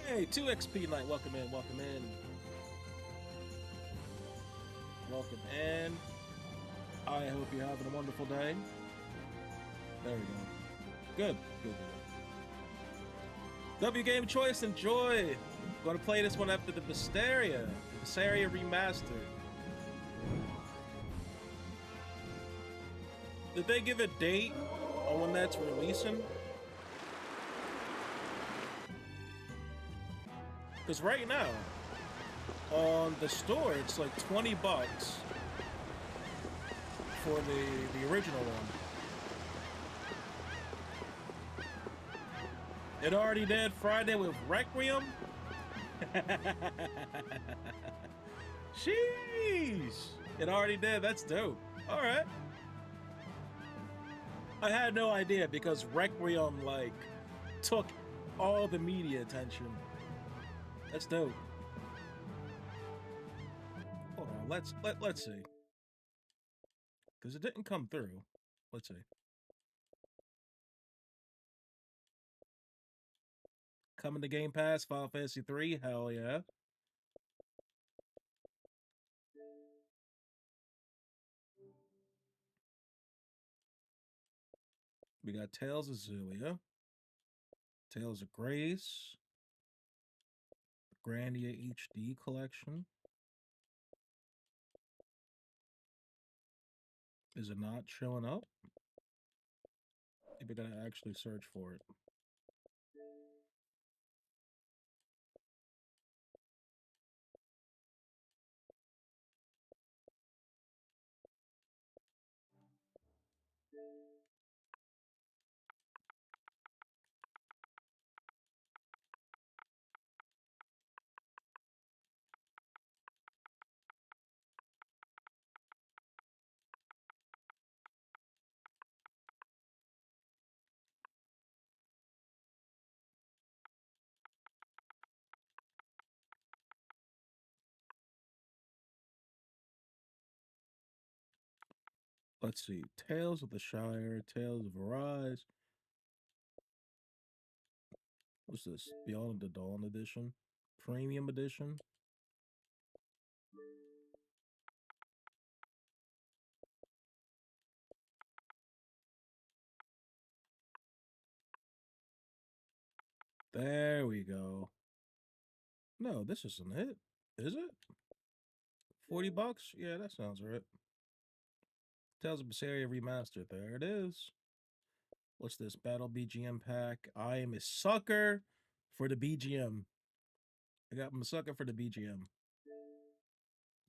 Hey, 2XP Night, welcome in, welcome in. Welcome in. I hope you're having a wonderful day. There we go. Good, good, good. W Game Choice, enjoy. Gonna play this one after the Vesperia Remastered. Did they give a date on when that's releasing? Because right now, on the store, it's like 20 bucks for the original one. It already did Friday with Requiem? Sheesh! It already did, that's dope. Alright. I had no idea because Requiem, like, took all the media attention. That's dope. Hold on, let's see. Because it didn't come through. Let's see. Coming to Game Pass, Final Fantasy 3, hell yeah. We got Tales of Zillia, Tales of Grace, Grandia HD collection. Is it not showing up? Maybe I gotta actually search for it. Let's see. Tales of the Shire, Tales of Arise. What's this? Beyond the Dawn edition? Premium edition? There we go. No, this isn't it. Is it? $40? Yeah, that sounds right. Tales of Berseria Remastered. There it is. What's this? Battle BGM pack. I am a sucker for the BGM. I'm a sucker for the BGM.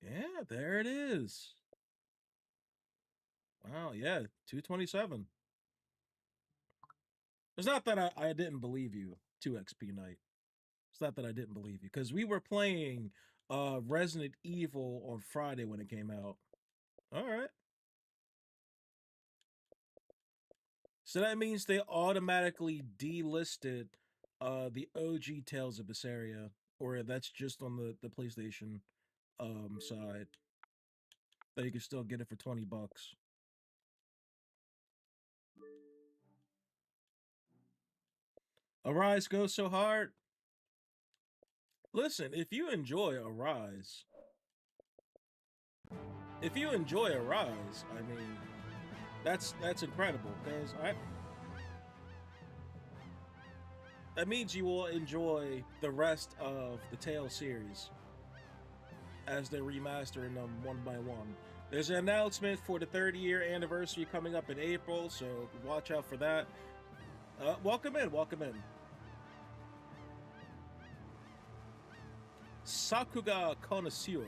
Yeah, there it is. Wow, yeah, 227. It's not that I didn't believe you, 2XP Knight. It's not that I didn't believe you, because we were playing Resident Evil on Friday when it came out. All right. So that means they automatically delisted the OG Tales of Berseria, or that's just on the PlayStation side. That you can still get it for $20. Arise goes so hard. Listen, if you enjoy Arise, I mean, that's incredible, because that means you will enjoy the rest of the Tales series as they're remastering them one by one. There's an announcement for the 30-year anniversary coming up in April, so watch out for that. Welcome in, welcome in. Sakuga Connoisseur.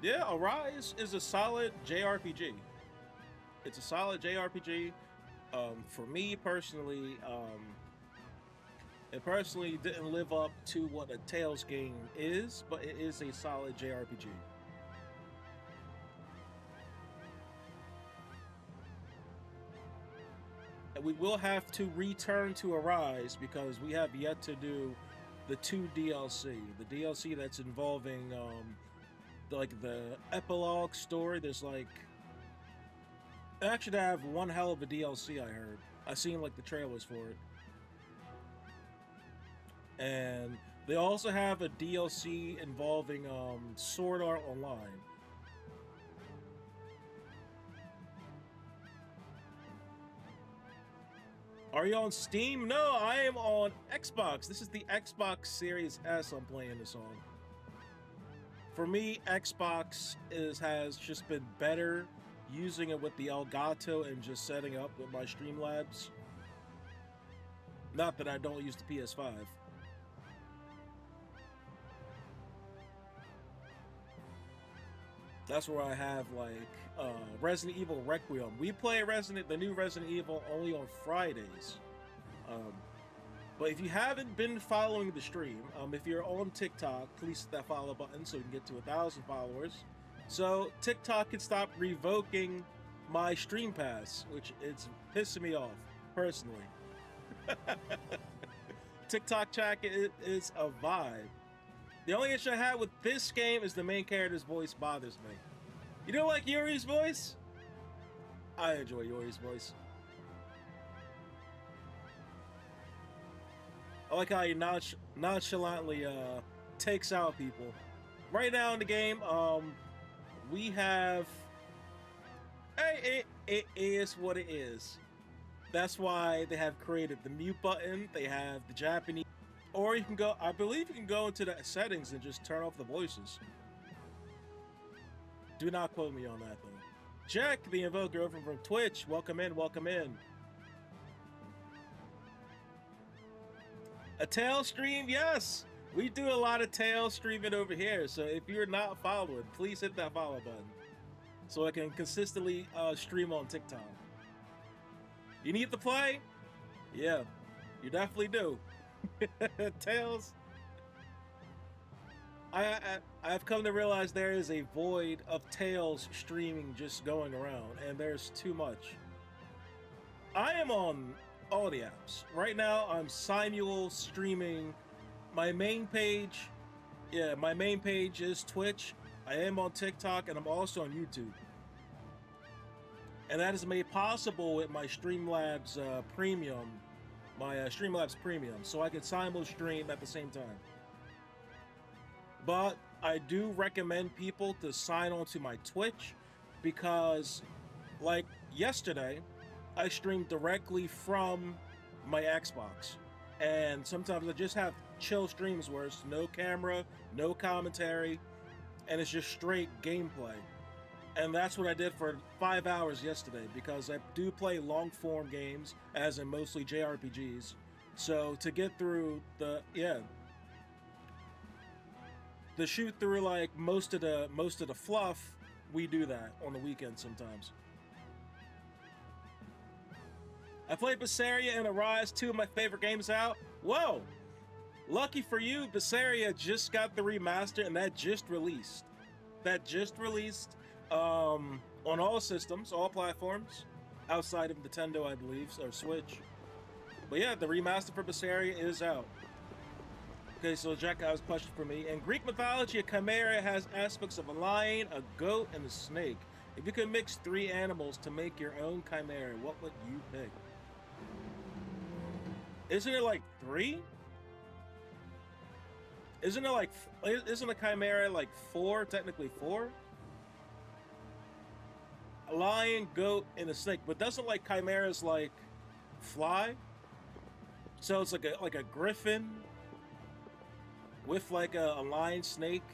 Yeah, Arise is a solid JRPG. It's a solid JRPG. For me personally, it personally didn't live up to what a Tales game is, but it is a solid JRPG. And we will have to return to Arise because we have yet to do the 2 DLC. The DLC that's involving like the epilogue story. There's like actually, I have one hell of a DLC. I heard. I seen like the trailers for it, and they also have a DLC involving Sword Art Online. Are you on Steam? No, I am on Xbox. This is the Xbox Series S I'm playing this on. For me, Xbox has just been better using it with the Elgato and just setting up with my Streamlabs. Not that I don't use the PS5. That's where I have like Resident Evil Requiem. We play the new Resident Evil only on Fridays. But if you haven't been following the stream, if you're on TikTok, please hit that follow button so we can get to 1,000 followers. So TikTok can stop revoking my stream pass, which it's pissing me off personally. TikTok chat is a vibe. The only issue I have with this game is the main character's voice bothers me. You don't like Yuri's voice? I enjoy Yuri's voice. I like how he nonchalantly takes out people. Right now in the game, we have... Hey, it is what it is. That's why they have created the mute button. They have the Japanese... Or you can go... I believe you can go into the settings and just turn off the voices. Do not quote me on that, though. Jack, the Invoker over from Twitch. Welcome in, welcome in. A tail stream? Yes! We do a lot of tail streaming over here, so if you're not following, please hit that follow button so I can consistently stream on TikTok. You need to play? Yeah, you definitely do. Tails. I've come to realize there is a void of Tales streaming just going around, and there's too much. I am on all the apps. Right now, I'm simul streaming my main page Yeah, my main page is Twitch. I am on TikTok, and I'm also on YouTube. And that is made possible with my Streamlabs Premium, Streamlabs Premium, so I can simul-stream at the same time. But I do recommend people to sign on to my Twitch because, like yesterday, I streamed directly from my Xbox. And sometimes I just have chill streams where it's no camera, no commentary, and it's just straight gameplay. And that's what I did for 5 hours yesterday because I do play long form games, as in mostly JRPGs. So to get through the shoot through like most of the fluff, we do that on the weekend sometimes. I played Berseria and Arise, 2 of my favorite games out. Whoa! Lucky for you, Berseria just got the remaster and that just released. On all systems, all platforms, outside of Nintendo, I believe, or Switch. But yeah, the remaster for Berseria is out. Okay, so Jack has a question for me. In Greek mythology, a chimera has aspects of a lion, a goat, and a snake. If you could mix 3 animals to make your own chimera, what would you pick? Isn't it like 3? Isn't a chimera like 4, technically 4? A lion, goat, and a snake, but doesn't like chimeras like fly? So it's like a griffin with like a lion snake.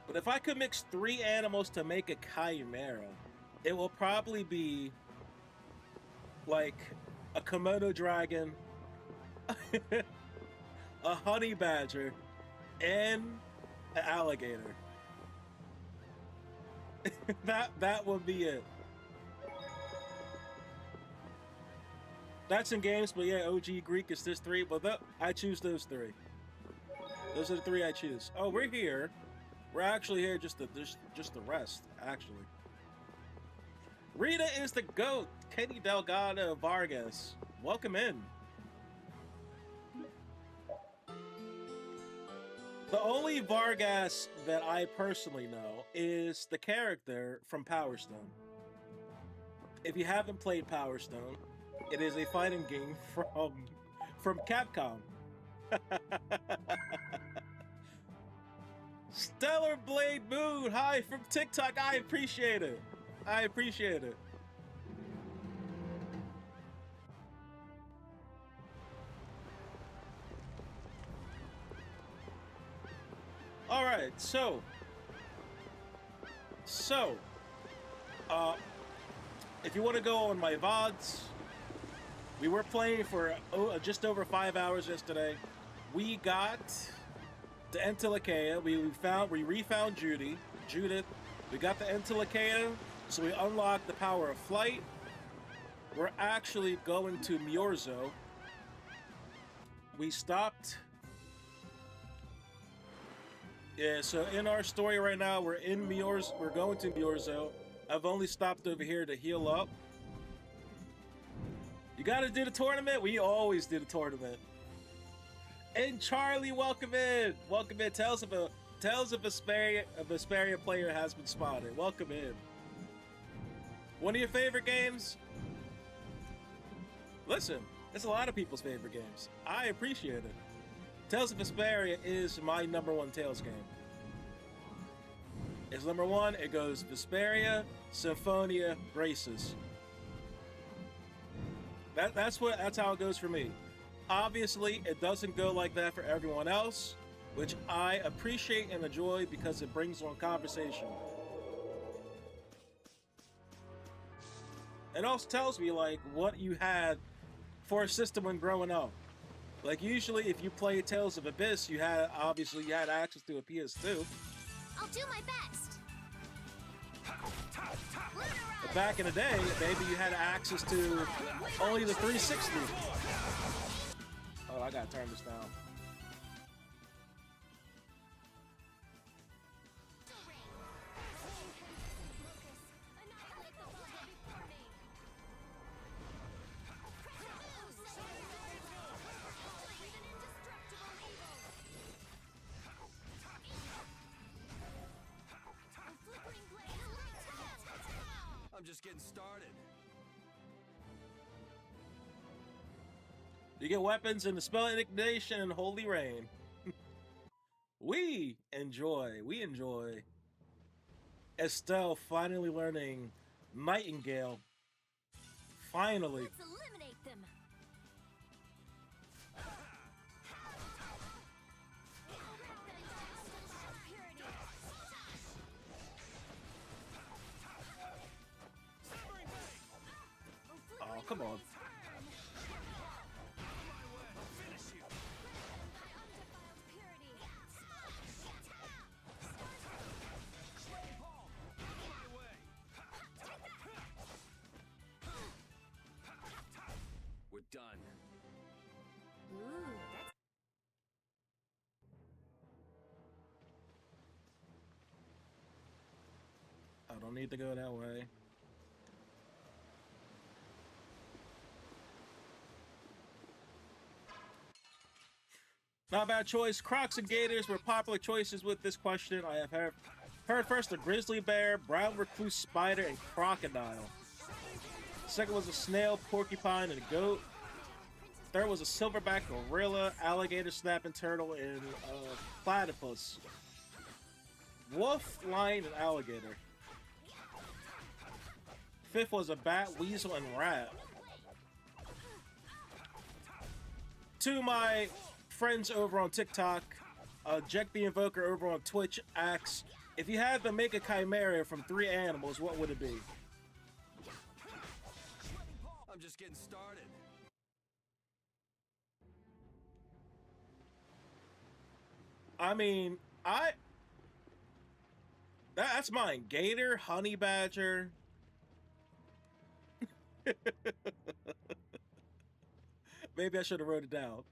But if I could mix 3 animals to make a chimera, it will probably be like a Komodo dragon, a honey badger, and an alligator. that would be it. That's in games, but yeah, OG Greek is this 3, but I choose those 3. Those are the 3 I choose. Oh, we're here. We're actually here just to rest, actually. Rita is the GOAT. Kenny Delgado Vargas. Welcome in. The only Vargas that I personally know is the character from Power Stone. If you haven't played Power Stone, it is a fighting game from Capcom. Stellar Blade Moon, hi from TikTok. I appreciate it. All right, so if you want to go on my VODs, we were playing for just over 5 hours yesterday. We got the Entelekea. We refound Judith. We got the Entelekea, so we unlocked the power of flight. We're actually going to Miorzo. We stopped. Yeah, so in our story right now, we're in Miorzo. We're going to Miorzo. I've only stopped over here to heal up. You gotta do the tournament? We always do the tournament. And Charlie, welcome in. Welcome in. Tales of a Vesperia player has been spotted. Welcome in. One of your favorite games? Listen, it's a lot of people's favorite games. I appreciate it. Tales of Vesperia is my #1 Tales game. It's #1. It goes Vesperia, Symphonia, Braces. That's how it goes for me. Obviously, it doesn't go like that for everyone else, which I appreciate and enjoy because it brings on conversation. It also tells me like what you had for a system when growing up. Like usually, if you played Tales of Abyss, you had access to a PS2. I'll do my best. But back in the day, maybe you had access to only the 360. Oh, I gotta turn this down. getting started. You get weapons in the Spell Indignation and Holy Rain. We enjoy Estelle finally learning Nightingale. Finally. Let's eliminate them. Oh, come on. We're done. Ooh, that's I don't need to go that way. Not a bad choice. Crocs and Gators were popular choices with this question. I have heard first a grizzly bear, brown recluse spider, and crocodile. Second was a snail, porcupine, and a goat. Third was a silverback gorilla, alligator, snapping turtle, and platypus. Wolf, lion, and alligator. Fifth was a bat, weasel, and rat. To my friends over on TikTok, Jack the Invoker over on Twitch asks, if you had to make a chimera from 3 animals, what would it be? I'm just getting started. I mean, that's mine. Gator, honey badger. Maybe I should have wrote it down.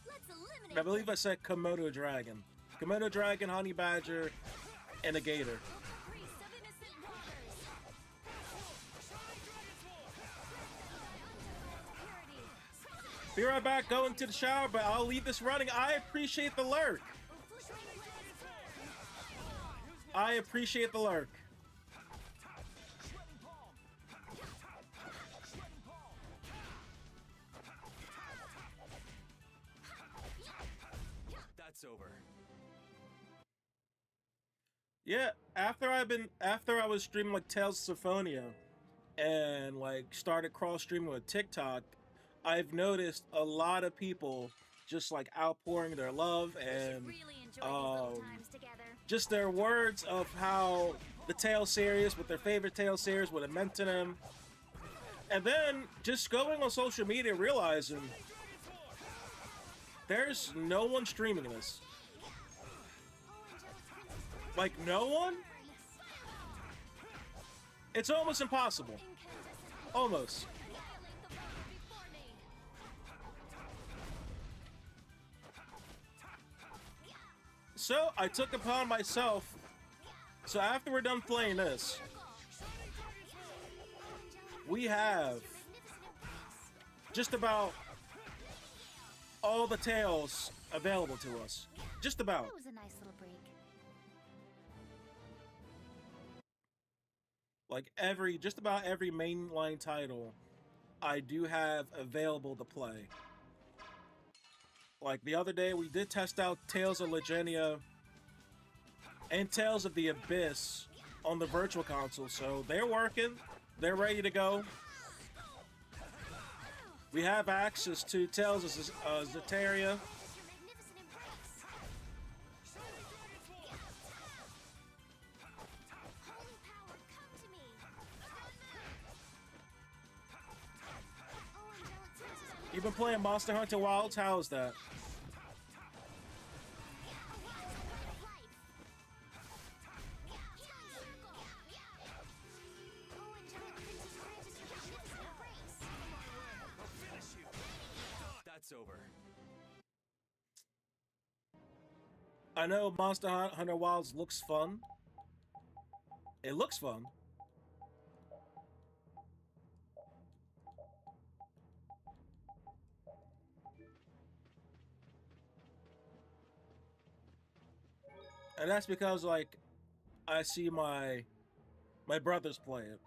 let's eliminate I believe I said Komodo dragon. Komodo dragon, honey badger, and a gator. priest of innocent waters. Be right back, going to the shower, but I'll leave this running. I appreciate the lurk. I appreciate the lurk. That's over. Yeah, after I was streaming like Tales of Symphonia and like started cross streaming with TikTok, I've noticed a lot of people just like outpouring their love and Really enjoy these little um, times together. just their words of how the Tales series, what their favorite Tales series, what it meant to them. And then just going on social media realizing there's no one streaming this. Like, no one? It's almost impossible. Almost. So I took upon myself. So after we're done playing this, we have just about all the tales available to us. Just about. That was a nice little break. Like just about every mainline title I do have available to play. Like the other day we did test out Tales of Legenia and Tales of the Abyss on the Virtual Console, so they're working, they're ready to go. We have access to Tales of Zetaria. You've been playing Monster Hunter Wilds? How's that? That's over. I know Monster Hunter Wilds looks fun. It looks fun. And that's because like I see my brothers play it,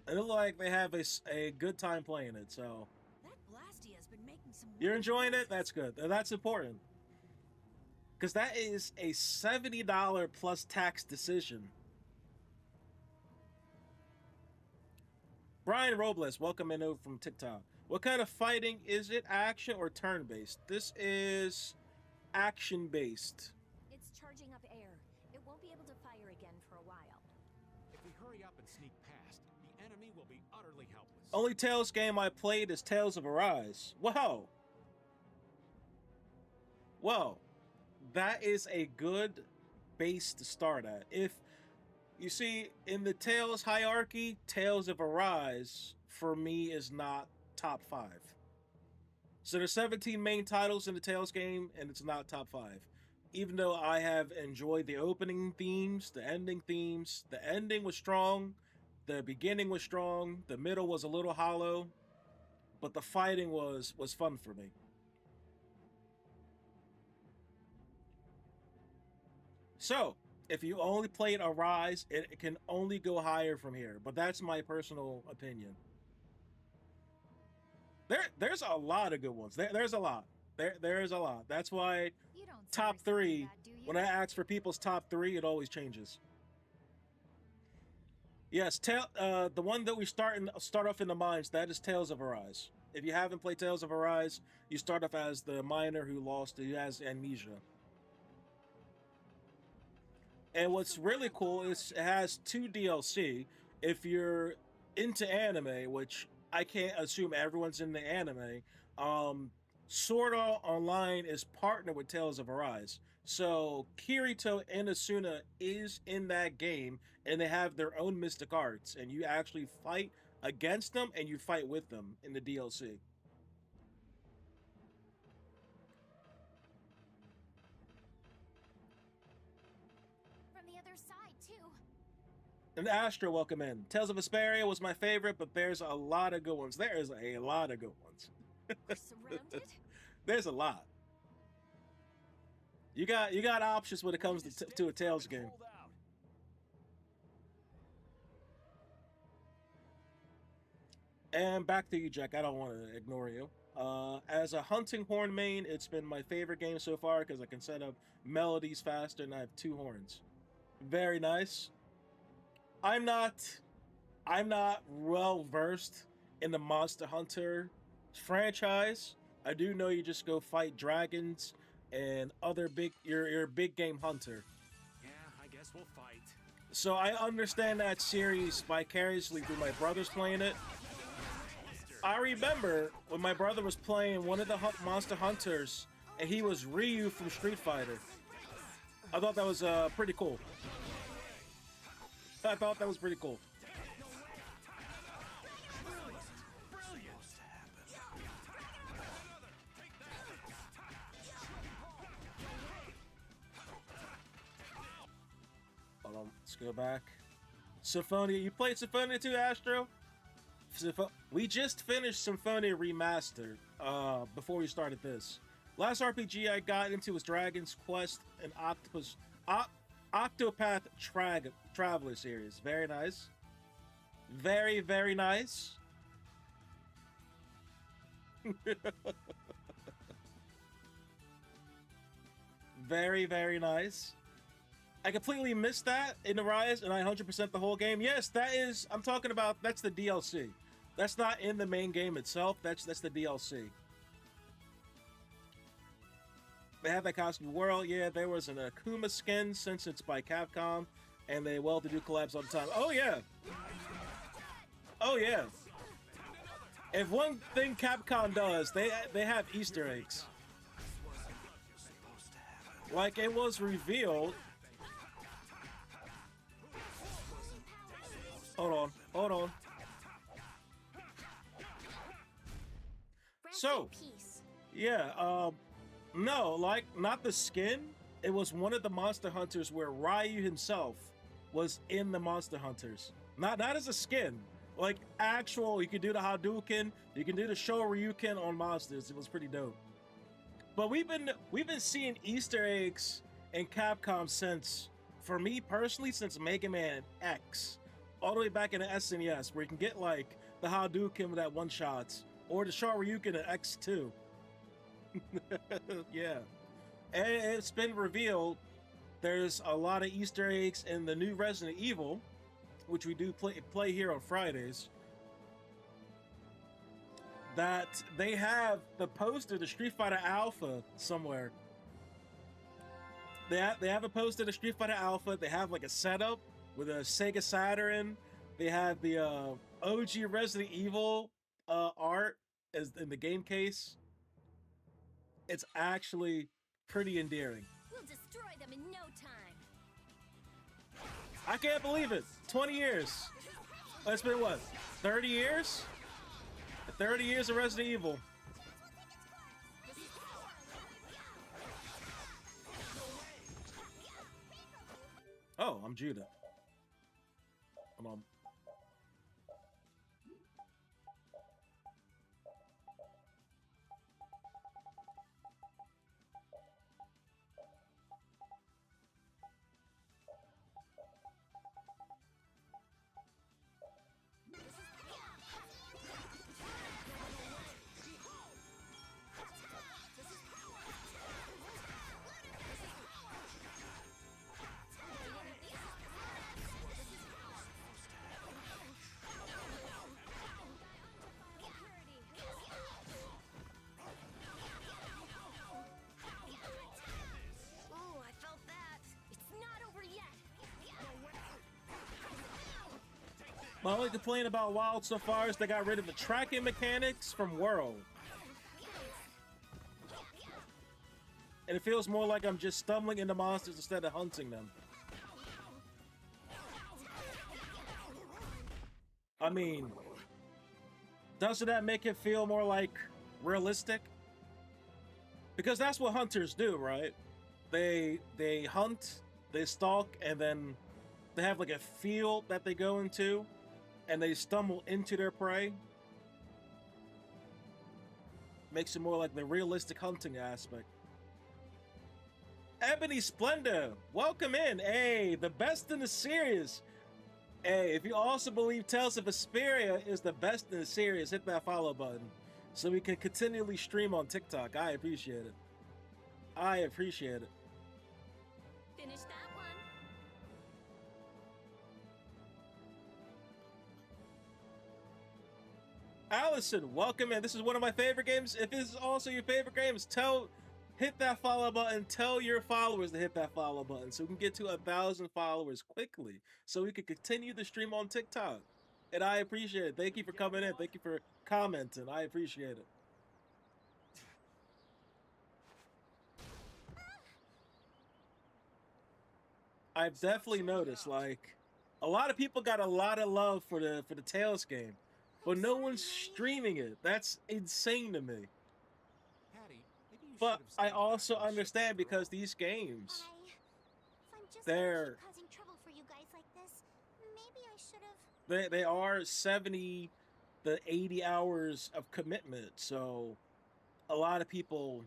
and it look like they have a good time playing it. So That Blasty has been making some. you're weird enjoying it. noises. That's good. And that's important because that is a $70 plus tax decision. Brian Robles, welcome in over from TikTok. What kind of fighting is it? Action or turn based? This is action based. It's charging up air. It won't be able to fire again for a while. If we hurry up and sneak past, the enemy will be utterly helpless. Only Tales game I played is Tales of Arise. Wow. Well, that is a good base to start at. If you see in the Tales hierarchy, Tales of Arise for me is not top 5. So there's 17 main titles in the Tales game, and it's not top 5. Even though I have enjoyed the opening themes, the ending themes, the ending was strong, the beginning was strong, the middle was a little hollow, but the fighting was fun for me. So, if you only played Arise, it can only go higher from here. But that's my personal opinion. There's a lot of good ones. There's a lot. There's a lot. That's why You don't top seriously 3, do that, do you? when I ask for people's top 3, it always changes. Yes, the one that we start off in the mines, that is Tales of Arise. If you haven't played Tales of Arise, you start off as the miner who has amnesia. And what's really cool is it has 2 DLC. If you're into anime, which I can't assume everyone's into anime, Sword Art Online is partnered with Tales of Arise. So Kirito and Asuna is in that game, and they have their own mystic arts, and you actually fight against them and you fight with them in the DLC. From the other side too. And Astro, welcome in. Tales of Vesperia was my favorite, but there's a lot of good ones. There is a lot of good ones. We're surrounded. There's a lot. You got options when it comes to a Tales game. Hold out. And back to you, Jack. I don't want to ignore you. As a hunting horn main, it's been my favorite game so far because I can set up melodies faster and I have 2 horns. Very nice. I'm not well versed in the Monster Hunter franchise. I do know you just go fight dragons and other you're a big game hunter. Yeah, I guess we'll fight. So I understand that series vicariously through my brothers playing it. I remember when my brother was playing one of the Monster Hunters, and he was Ryu from Street Fighter. I thought that was pretty cool. I thought that was pretty cool. Hold on, let's go back. Symphonia, you played Symphonia 2, Astro? We just finished Symphonia Remastered before we started this. Last RPG I got into was Dragon's Quest and Octopath Traveler series. Very nice. Very, very nice. Very, very nice. I completely missed that in the Rise, and I 100% the whole game. Yes, that is. I'm talking about. That's the DLC. That's not in the main game itself. That's the DLC. They have that costume world. Yeah, there was an Akuma skin since it's by Capcom, and they well-to-do collabs all the time. Oh yeah. Oh yeah. If one thing Capcom does, they have Easter eggs. Like it was revealed. Hold on. Rest So- in peace. Yeah, no, like, not the skin. It was one of the Monster Hunters where Ryu himself was in the Monster Hunters. Not as a skin. Like, actual, you can do the Hadouken, you can do the Shoryuken on monsters. It was pretty dope. But we've been seeing Easter eggs in Capcom since, for me personally, since Mega Man X, all the way back in the SNES, where you can get like the Hadouken that one shots, or the Shoryuken in X2. Yeah, and it's been revealed there's a lot of Easter eggs in the new Resident Evil, which we do play here on Fridays. That they have the poster, the Street Fighter Alpha somewhere. They have a poster, the Street Fighter Alpha. They have like a setup with a Sega Saturn. They have the OG Resident Evil art as in the game case. It's actually pretty endearing. We'll destroy them in no time. I can't believe it. 20 years. It's been what? 30 years? 30 years of Resident Evil. Oh, I'm Judah. Come on. Oh, I felt that. It's not over yet. My only complaint about Wild so far is they got rid of the tracking mechanics from World. And it feels more like I'm just stumbling into monsters instead of hunting them. I mean, doesn't that make it feel more like realistic? Because that's what hunters do, right? They hunt, they stalk, and then they have like a field that they go into, and they stumble into their prey. Makes it more like the realistic hunting aspect. Ebony Splendor, welcome in. Hey, the best in the series. Hey, if you also believe Tales of Vesperia is the best in the series, hit that follow button so we can continually stream on TikTok. I appreciate it. I appreciate it. Finish that one. Allison, welcome in. This is one of my favorite games. If this is also your favorite games, hit that follow button. Tell your followers to hit that follow button so we can get to 1,000 followers quickly so we can continue the stream on TikTok. And I appreciate it. Thank you for coming in. Thank you for commenting. I appreciate it. I've definitely noticed, like, a lot of people got a lot of love for the Tales game, but no one's streaming it. That's insane to me. Patty, maybe you But should have I stayed also back and understand shut the because door. these games, If I'm just They're- gonna keep causing trouble for you guys like this, maybe I should have. they are 70 to 80 hours of commitment, so a lot of people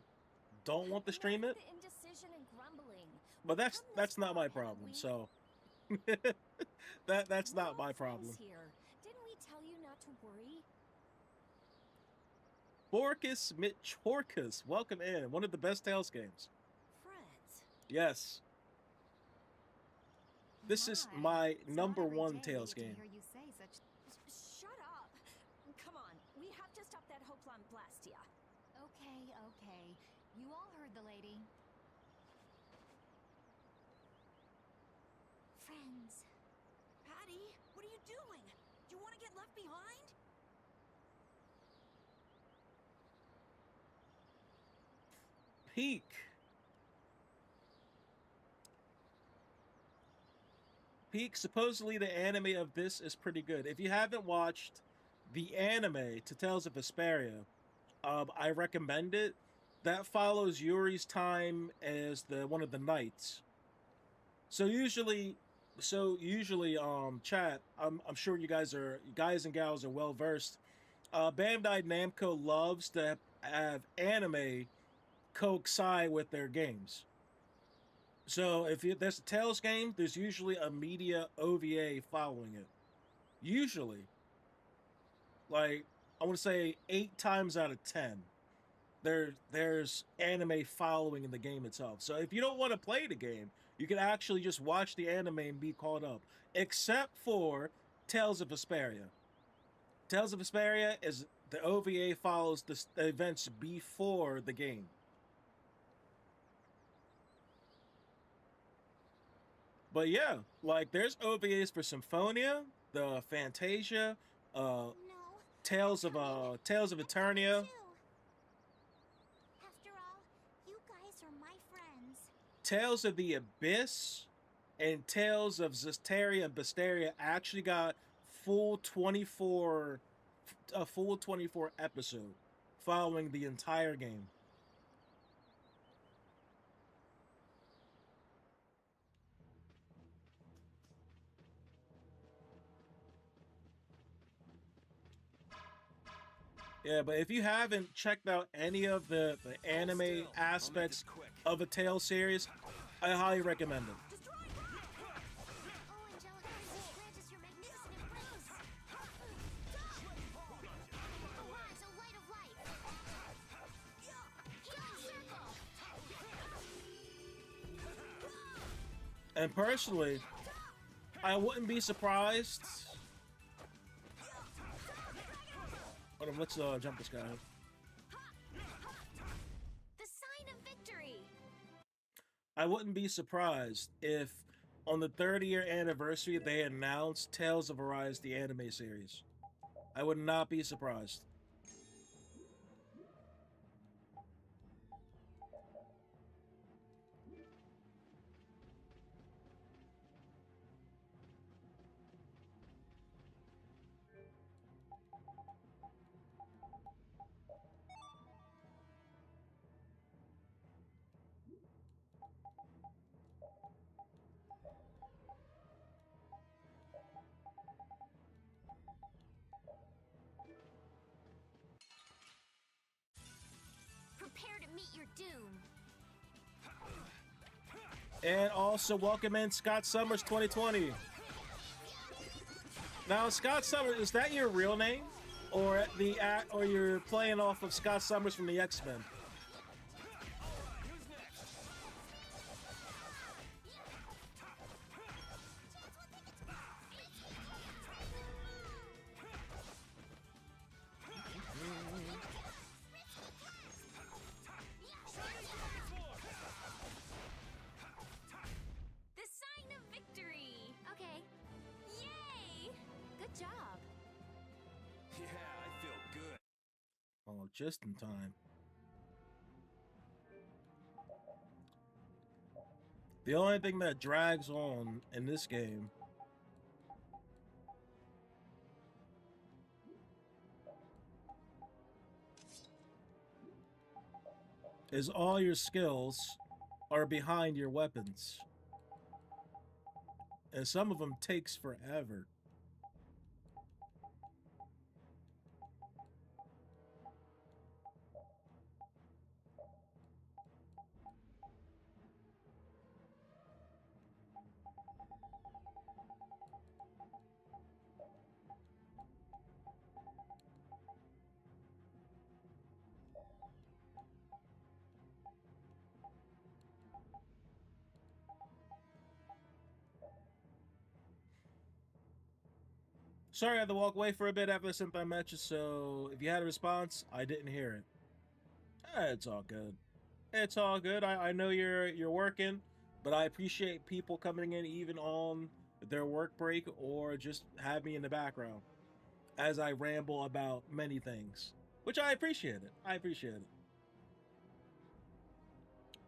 don't want to stream it. The indecision and grumbling. But that's Come this not my far, haven't problem. we? So that's We're not all my friends problem. Here. Didn't we tell you not to worry? Borkus Mitchorkus, welcome in. One of the best Tales games. Friends. Yes. This is my number one Tales game. Hear you say such. Shut up! Come on, we have to stop that Hoplan Blastia. Okay, okay. You all heard the lady. Friends. Patty, what are you doing? Do you want to get left behind? Peak. Peak, supposedly the anime of this is pretty good. If you haven't watched the anime to Tales of Vesperia, I recommend it. That follows Yuri's time as one of the knights. So usually, chat. I'm sure you guys and gals are well versed. Bandai Namco loves to have anime coincide with their games. So if there's a Tales game, there's usually a media OVA following it. Usually, like I want to say 8 times out of 10, there's anime following in the game itself. So if you don't want to play the game, you can actually just watch the anime and be caught up. Except for Tales of Vesperia. Tales of Vesperia is the OVA follows the events before the game. But yeah, like there's OVAs for Symphonia, the Fantasia, No. Tales of Eternia. Too. After all, you guys are my friends. Tales of the Abyss and Tales of Zestiria and Besteria actually got full 24 a full 24 episode following the entire game. Yeah, but if you haven't checked out any of the anime Still, I'll make aspects this quick. of a Tales series, I highly recommend it. Oh, Angelica, grant us your magnificent embrace. Arise, O light of light. Healing circle. And personally, I wouldn't be surprised. Hold on, let's jump this guy. The sign of victory. I wouldn't be surprised if on the 30-year anniversary they announced Tales of Arise, the anime series. I would not be surprised. Prepare to meet your doom. And also welcome in Scott Summers 2020. Now, Scott Summers, is that your real name, or or you're playing off of Scott Summers from the X-Men? The sign of victory. Okay. Yay! Good job. Yeah, I feel good. Oh, just in time. The only thing that drags on in this game is all your skills are behind your weapons. And some of them takes forever. Sorry, I had to walk away for a bit after the Senpai matches, so if you had a response, I didn't hear it. It's all good. It's all good. I know you're working, but I appreciate people coming in even on their work break or just have me in the background as I ramble about many things, which I appreciate it. I appreciate it.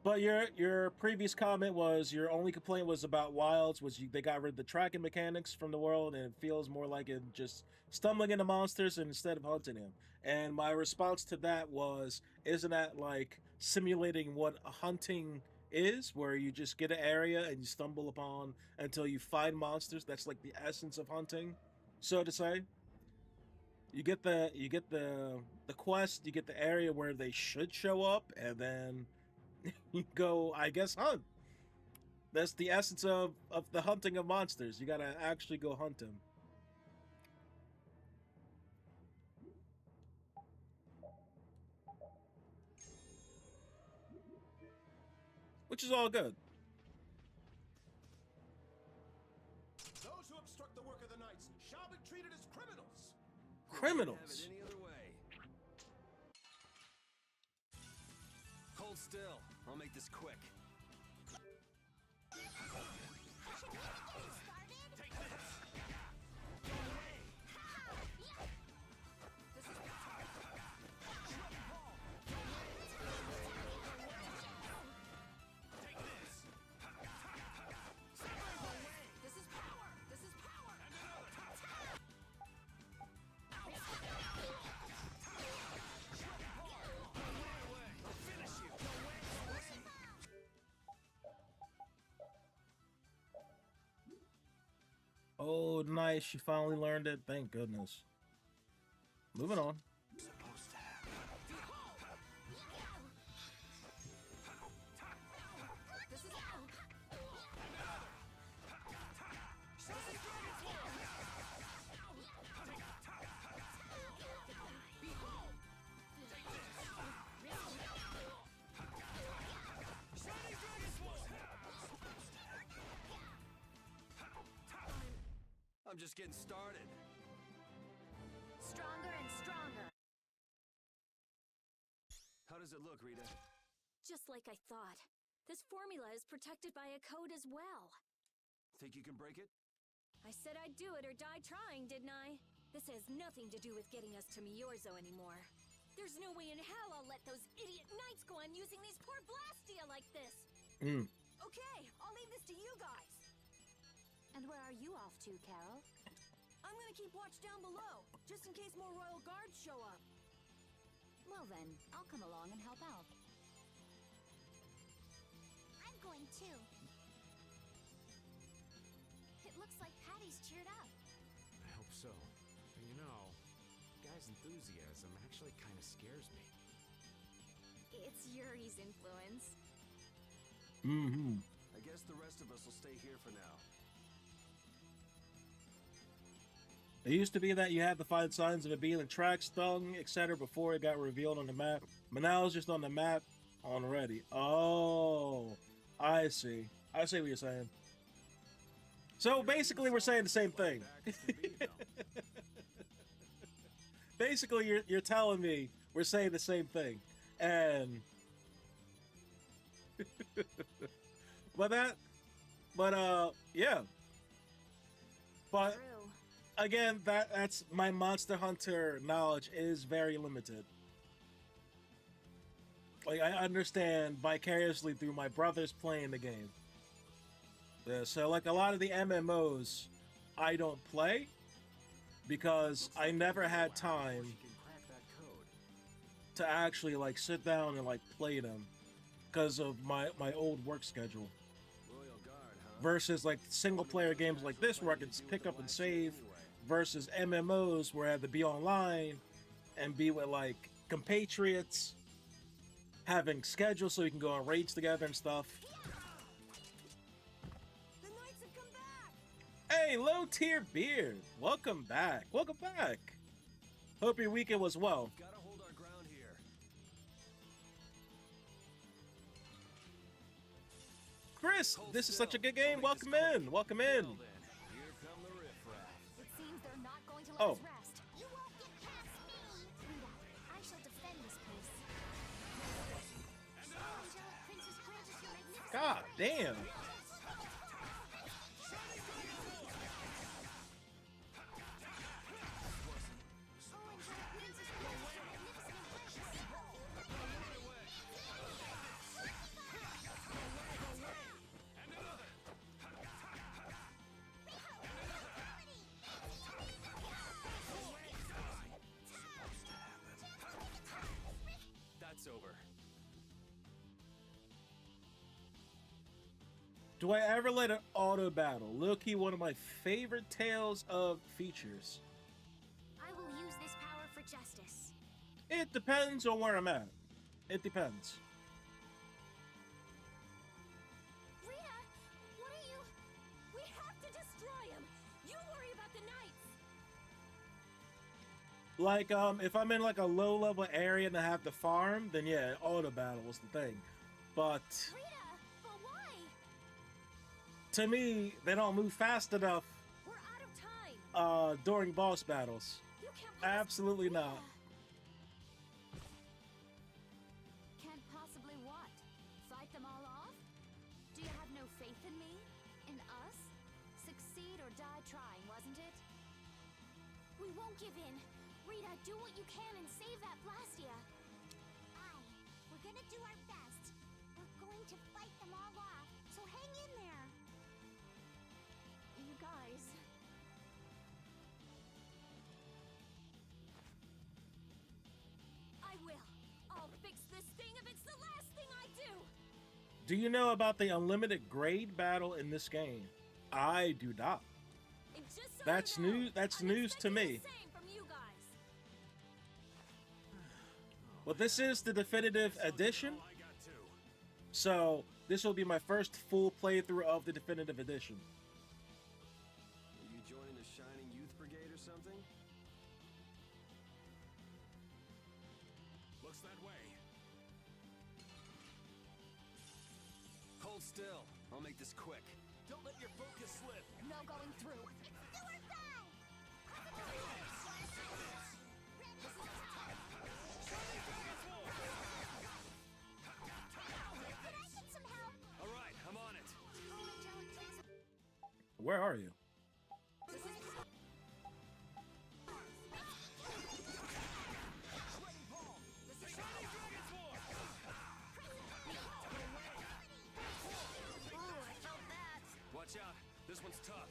But your previous comment was your only complaint was about Wilds, was they got rid of the tracking mechanics from the world, and it feels more like it just stumbling into monsters instead of hunting them. And my response to that was, isn't that like simulating what hunting is, where you just get an area and you stumble upon until you find monsters? That's like the essence of hunting, so to say. You get the quest, you get the area where they should show up, and then you go, I guess, hunt. That's the essence of the hunting of monsters. You gotta actually go hunt them. Which is all good. Those who obstruct the work of the knights shall be treated as criminals. Criminals. Have it any other way. Hold still. I'll make this quick. Oh, nice. She finally learned it. Thank goodness. Moving on. I'm just getting started. Stronger and stronger. How does it look, Rita? Just like I thought. This formula is protected by a code as well. Think you can break it? I said I'd do it or die trying, didn't I? This has nothing to do with getting us to Miorzo anymore. There's no way in hell I'll let those idiot knights go on using these poor Blastia like this. Okay, I'll leave this to you guys. And where are you off to, Carol? I'm gonna keep watch down below, just in case more royal guards show up. Well then, I'll come along and help out. I'm going too. It looks like Patty's cheered up. I hope so. And you know, guy's enthusiasm actually kind of scares me. It's Yuri's influence. Mm-hmm. I guess the rest of us will stay here for now. It used to be that you had to find signs of it being a track, stung, etc. before it got revealed on the map. But now it's just on the map already. Oh, I see. I see what you're saying. So basically, we're saying the same thing. Basically, you're telling me we're saying the same thing, and yeah. But True. again, that's my Monster Hunter knowledge is very limited. Like, I understand vicariously through my brothers playing the game. Yeah, so like a lot of the MMOs, I don't play because I never had time She can crack that code. to actually like sit down and like play them because of my old work schedule. Royal Guard, huh? Versus like single player games like this where I can pick up and save, versus MMOs where I have to be online and be with like compatriots, having schedules so we can go on raids together and stuff. The knights have come back. Hey, low tier beard, welcome back. Welcome back. Hope your weekend was well. Gotta hold our ground here. Chris, this is such a good game. Welcome in. Welcome in. Well then, here come the riffraff. It seems they're not going to let Oh. us rest. You won't get past me! Rita, I shall defend this place. Oh, angelic princess, grant us your magnificent God damn. Oh, angelic princess, grant us your magnificent grace. That's over. Do I ever let an auto battle? Low-key one of my favorite Tales of features. I will use this power for justice. It depends on where I'm at. It depends. Rita, Like, if I'm in like a low level area and I have to farm, then yeah, auto battle is the thing. But Rita, but why? to me, they don't move fast enough We're out of time. during boss battles. You can't put us- Absolutely Rita. not. Can't possibly what? Fight them all off? Do you have no faith in me? In us? Succeed or die trying, wasn't it? We won't give in. Rita, do what you can and save that Blastia. Aye, we're gonna do our best. We're going to fight them all off, so hang in there. You guys. I will. I'll fix this thing if it's the last thing I do. Do you know about the unlimited grade battle in this game? I do not. And just so That's you know, new- that's I'm news to expecting me. the same from you guys. Well, this is the definitive edition, I got two. so this will be my first full playthrough of the definitive edition. Are you joining the Shining Youth Brigade or something? Looks that way. Hold still. I'll make this quick. Don't let your focus slip. No going through. Do or die! Could I get some help? All right, I'm on it. Oh, angelic princess. Where are you? Watch out. This one's tough.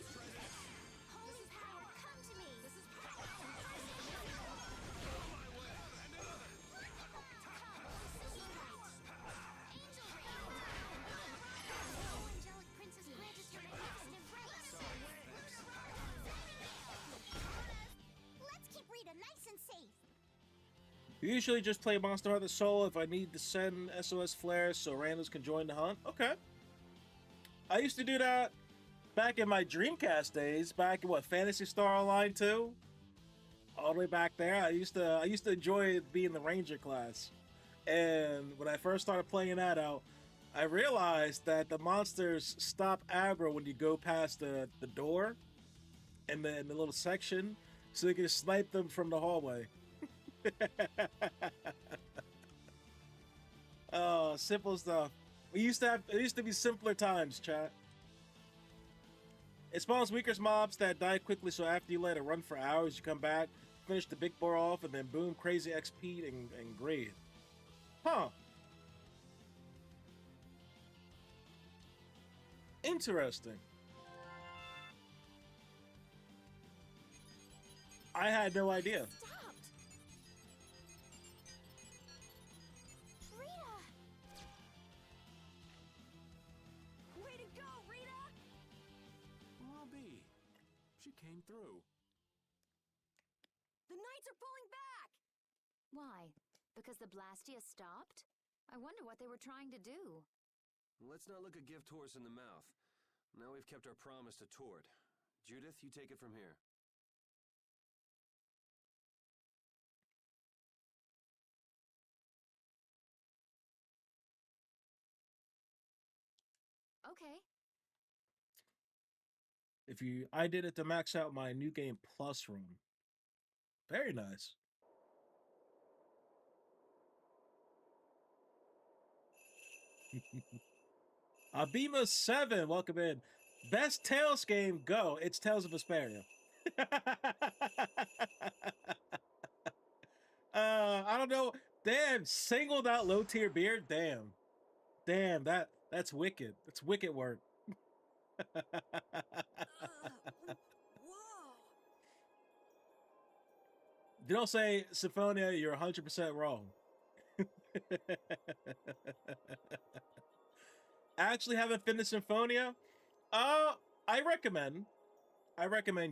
Holy power, come to me! This is angelic princess grant us your magnificent presence. Let's keep Rita nice and safe. Usually just play Monster Hunter solo if I need to send SOS flares so randoms can join the hunt. Okay. I used to do that back in my Dreamcast days, back in what, Phantasy Star Online 2? All the way back there. I used to enjoy being the Ranger class. And when I first started playing that out, I realized that the monsters stop aggro when you go past the door in the little section, so you can snipe them from the hallway. Oh, simple stuff. It used to be simpler times, chat. It spawns weaker mobs that die quickly, so after you let it run for hours, you come back, finish the big boar off, and then boom, crazy XP and grade. Huh. Interesting. I had no idea. Stopped. Rita. Way to go, Rita. Well, I'll be. She came through. The Knights are pulling back. Why? Because the Blastia stopped? I wonder what they were trying to do. Let's not look a gift horse in the mouth. Now we've kept our promise to Tord. Judith, you take it from here. Okay. I did it to max out my new game plus run. Very nice. Abima7, welcome in. Best Tales game, go. It's Tales of Vesperia. I don't know. Damn, singled out low tier beer. Damn. Damn, that's wicked. That's wicked work. Whoa. You don't say Symphonia, you're 100% wrong. Actually haven't finished Symphonia? I recommend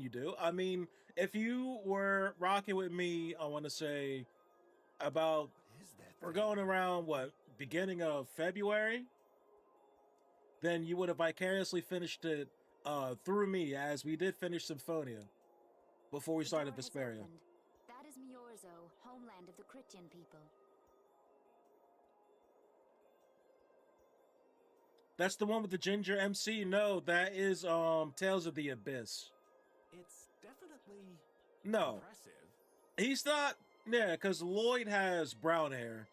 you do. I mean, if you were rocking with me, I want to say about, What is that? we're going around what, beginning of February? then you would have vicariously finished it through me, as we did finish Symphonia before we The started door has Vesperia. opened. That is Miorzo, homeland of the Critian people. That's the one with the ginger MC. No, that is Tales of the Abyss. It's definitely No, impressive. he's not. Yeah, because Lloyd has brown hair.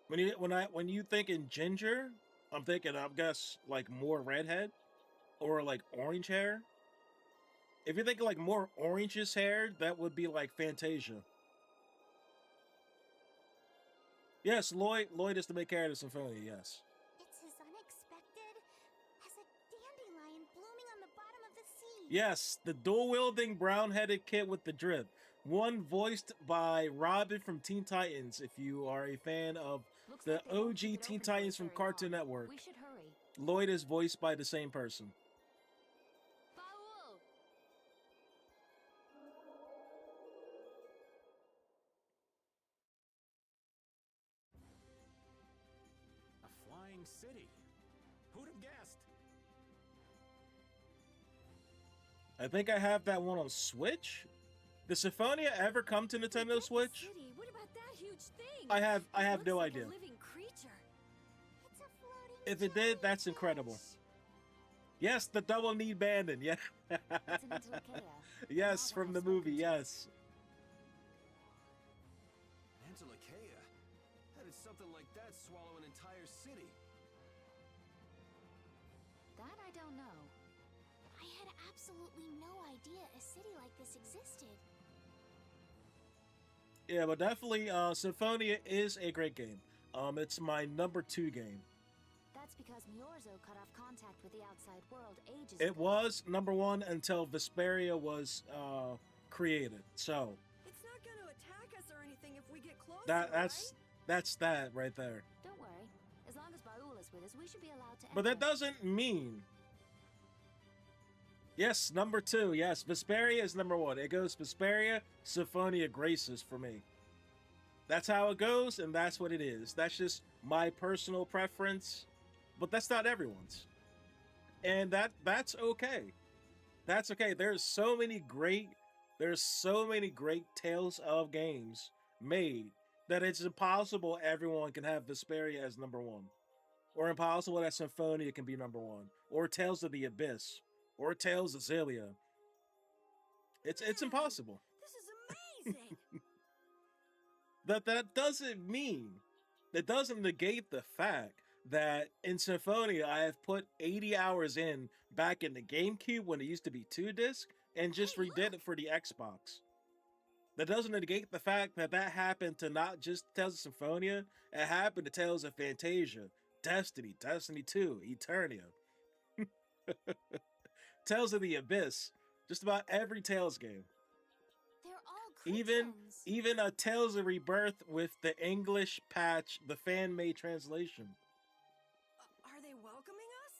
When you think in ginger, I'm thinking, I guess, like more redhead or like orange hair. If you're thinking like more orangish hair, that would be like Fantasia. Yes, Lloyd is the main character of Symphonia. Yes. It's as unexpected as a dandelion blooming on the bottom of the sea. Yes, the dual-wielding brown-headed kid with the drip. One voiced by Robin from Teen Titans, if you are a fan of Looks the like they won't OG keep it Teen open for Titans us from very Cartoon long. Network. We should hurry. Lloyd is voiced by the same person. Baul! A flying city. Who'd have guessed? I think I have that one on Switch. Did Symphonia ever come to Forget Nintendo the Switch? city. What about that huge thing? I have It looks no like idea. A living creature. It's a floating If it did, that's jellyfish. incredible. Yes, the double knee bandit. Yeah. It's an Antilochea. Yes, from the movie. Yes. Antilochea? How did something like that swallow an entire city? That I don't know. I had absolutely no idea a city like this existed. Yeah, but definitely, Symphonia is a great game. It's my number 2 game. That's because Miorzo cut off contact with the outside world ages It ago. was number 1 until Vesperia was created. So It's not going to attack us or anything if we get closer, that's that right there. Don't worry. As long as Baul is with us, we should be allowed to But that enter. doesn't mean. Yes, number 2. Yes, Vesperia is number 1. It goes Vesperia, Symphonia, Graces for me. That's how it goes, and that's what it is. That's just my personal preference, but that's not everyone's. And that's okay. That's okay. There's so many great Tales of games made that it's impossible everyone can have Vesperia as number 1. Or impossible that Symphonia can be number 1. Or Tales of the Abyss. Or Tales of Xillia. It's impossible. This is amazing. That doesn't negate the fact that in Symphonia I have put 80 hours in back in the GameCube when it used to be 2-disc and just Hey, redid it for the Xbox. That doesn't negate the fact that happened to not just Tales of Symphonia, it happened to Tales of Fantasia, Destiny, Destiny 2, Eternia, Tales of the Abyss, just about every Tales game. They're all Even Cretans. even a Tales of Rebirth with the English patch, the fan-made translation. Are they welcoming us?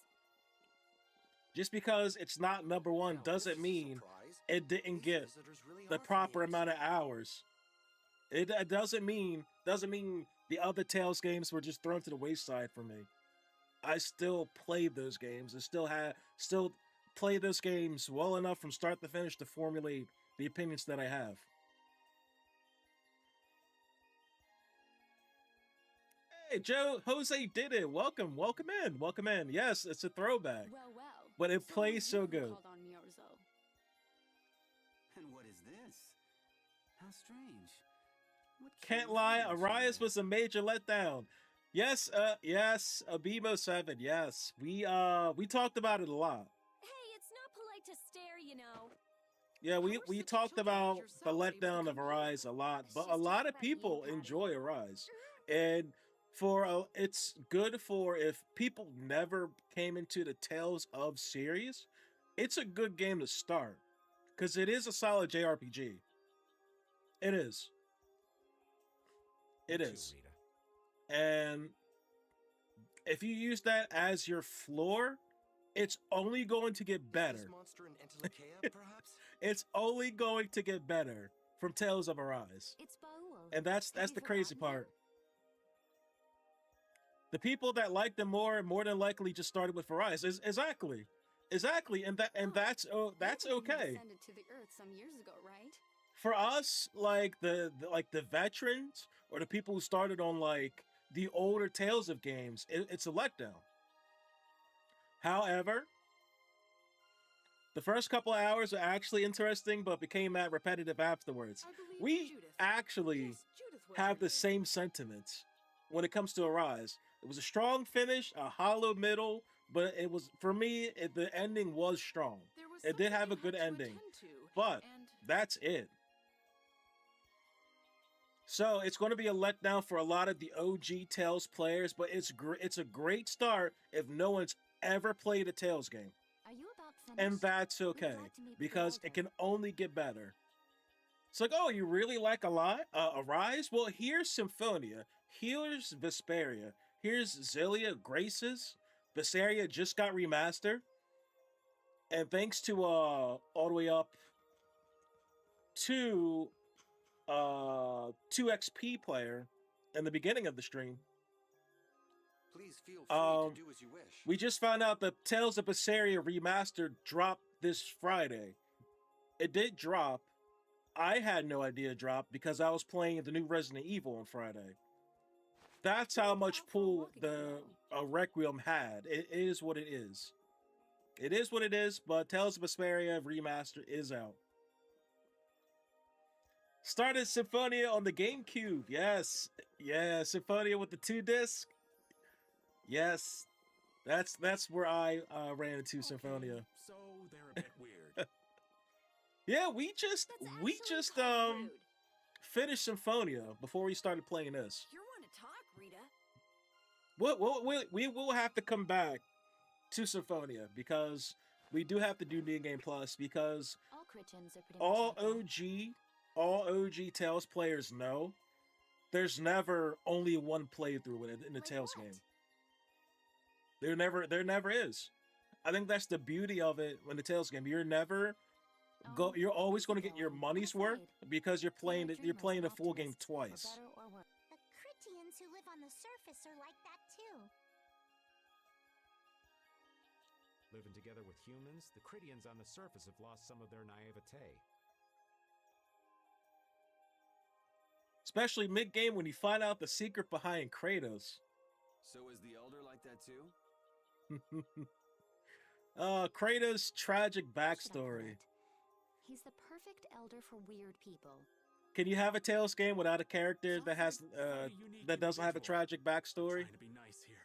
Just because it's not number 1 Now, doesn't this is a mean surprise. it didn't These get visitors really the are proper familiars. amount of hours. It doesn't mean the other Tales games were just thrown to the wayside for me. I still played those games and still play those games well enough from start to finish to formulate the opinions that I have. Hey, Jose did it. Welcome in. Yes, it's a throwback. Well, well. But it So plays so you good. called on Miorzo. And what is this? How strange. What Can't came lie, from Arias somewhere? was a major letdown. Yes, Abimo 7, yes. We talked about it a lot. Hey, it's not polite to stare, you know. Yeah, we How are such talked children about like the yourselves able to letdown of come Arise a lot, but She's a lot talking of about you, people Patty. enjoy Arise. And it's good for if people never came into the Tales of series, it's a good game to start cuz it is a solid JRPG. It is. It You too, is. Rita. And if you use that as your floor, it's only going to get Is better. this monster an Antilochea, perhaps? It's only going to get better from Tales of Arise. It's Baul. And that's Have the you crazy forgotten part. The people that like them more than likely just started with Verizon. Exactly, and that's That's okay. Descended to the Earth some years ago, right? For us, like the veterans or the people who started on like the older Tales of games, it's a letdown. However, the first couple of hours are actually interesting, but became repetitive afterwards. I believe We Judith. actually Yes, Judith was have her the name. same sentiments when it comes to Arise. It was a strong finish, a hollow middle, but it was for me. The ending was strong. There was It did something have you a good had to ending, attend to, but and that's it. So it's going to be a letdown for a lot of the OG Tales players, but it's a great start if no one's ever played a Tales game, Are you about finished? and that's We'd okay like to meet with the because it Elder. can only get better. It's like, oh, you really like Arise? Well, here's Symphonia, here's Vesperia, here's Zillia, Graces. Vesperia just got remastered, and thanks to all the way up to 2XP player in the beginning of the stream. Please feel free to do as you wish. We just found out the Tales of Berseria remastered dropped this Friday. It did drop. I had no idea it dropped because I was playing the new Resident Evil on Friday. That's how much pull the Requiem had. It is what it is. It is what it is, but Tales of Vesperia remaster is out. Started Symphonia on the GameCube. Yes. Yeah, Symphonia with the 2 disc. Yes. That's where I ran into Symphonia. So they're a bit weird. Yeah, we just rude. finished Symphonia before we started playing this. You want to talk, Rita? We will have to come back to Symphonia because we do have to do New Game Plus because All Cretins are pretty all much like that. OG Tales players know there's never only one playthrough in the Like Tales what? game. There never is. I think that's the beauty of it in the Tales game. Oh, You're always going to get well, your money's worth aside, because you're being playing a you're dreamer's playing the an full game optimist, for twice. better or worse. The Critians who live on the surface are like that too. Living together with humans, the Critians on the surface have lost some of their naivete. Especially mid game when you find out the secret behind Kratos. So is the Elder like that too? Kratos' tragic How should I put backstory. it? He's the perfect elder for weird people. Can you have a Tales game without a character that has Very unique that doesn't have a individual. tragic backstory? Trying to be nice here.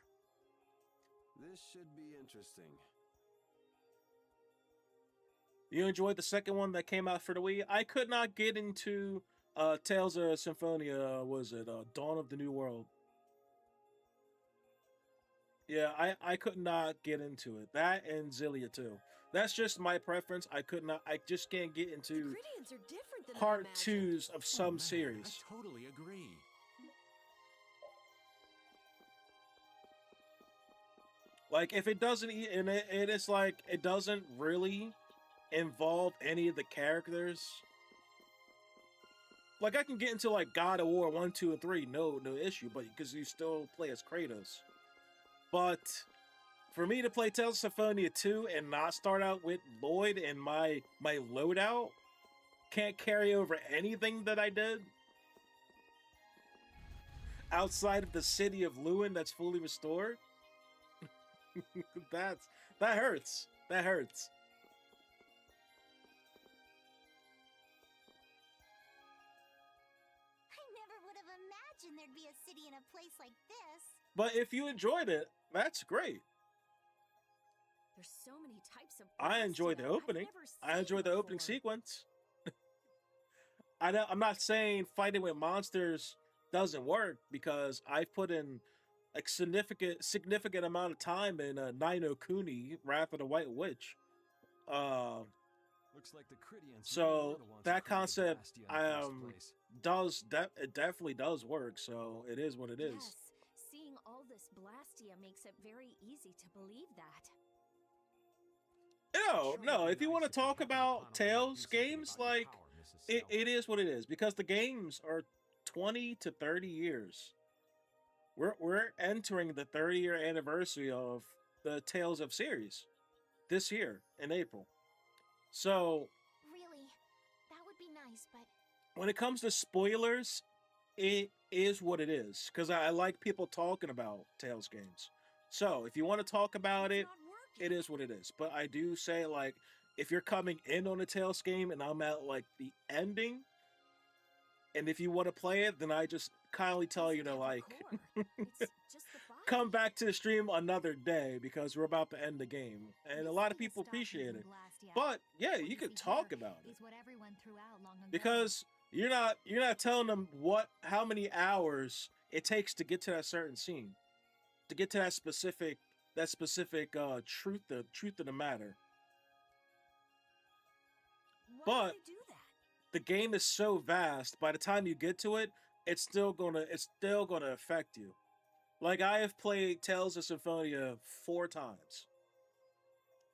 This should be interesting. You enjoyed the second one that came out for the Wii? I could not get into Tales of Symphonia. Was it Dawn of the New World? Yeah, I could not get into it. That and Zillia too. That's just my preference. I just can't get The into Critians are different than I part imagined. twos of Oh, some man, series. I totally agree. Like if it doesn't, and it is like it doesn't really involve any of the characters. Like I can get into like God of War 1, 2, and 3, no issue, but because you still play as Kratos. But for me to play Tales of Symphonia 2 and not start out with Lloyd and my loadout, can't carry over anything that I did outside of the city of Lewin that's fully restored. that hurts. That hurts. I never would have imagined there'd be a city in a place like this. But if you enjoyed it, that's great. There's so many types of I enjoyed the Blastia I've opening. never I seen enjoyed the opening before. sequence. I'm not saying fighting with monsters doesn't work because I've put in like significant amount of time in Nai no Kuni, Wrath of the White Witch. Looks like the Critians So, really are the ones who that created concept, Bastia in the first place. it definitely does work. So it is what it is. Yes, seeing all this Blastia makes it very easy to believe that. No. If you want to talk about Tales games, like it is what it is because the games are 20 to 30 years. we're entering the 30-year anniversary of the Tales of series this year in April. So Really, that would be nice, but when it comes to spoilers, it is what it is because I like people talking about Tales games. So if you want to talk about It's it, not working. it is what it is. But I do say like if you're coming in on a Tales game and I'm at like the ending, and if you want to play it, then I just kindly tell you to Doesn't have like a core. It's just the body. come back to the stream another day because we're about to end the game, and a lot of people appreciate it. But yeah, you could talk about it Is what everyone threw out long ago. because you're not telling them how many hours it takes to get to that certain scene, to get to that specific truth of the matter. Why But do they do that? the game is so vast. By the time you get to it, it's still gonna affect you. Like I have played Tales of Symphonia 4 times.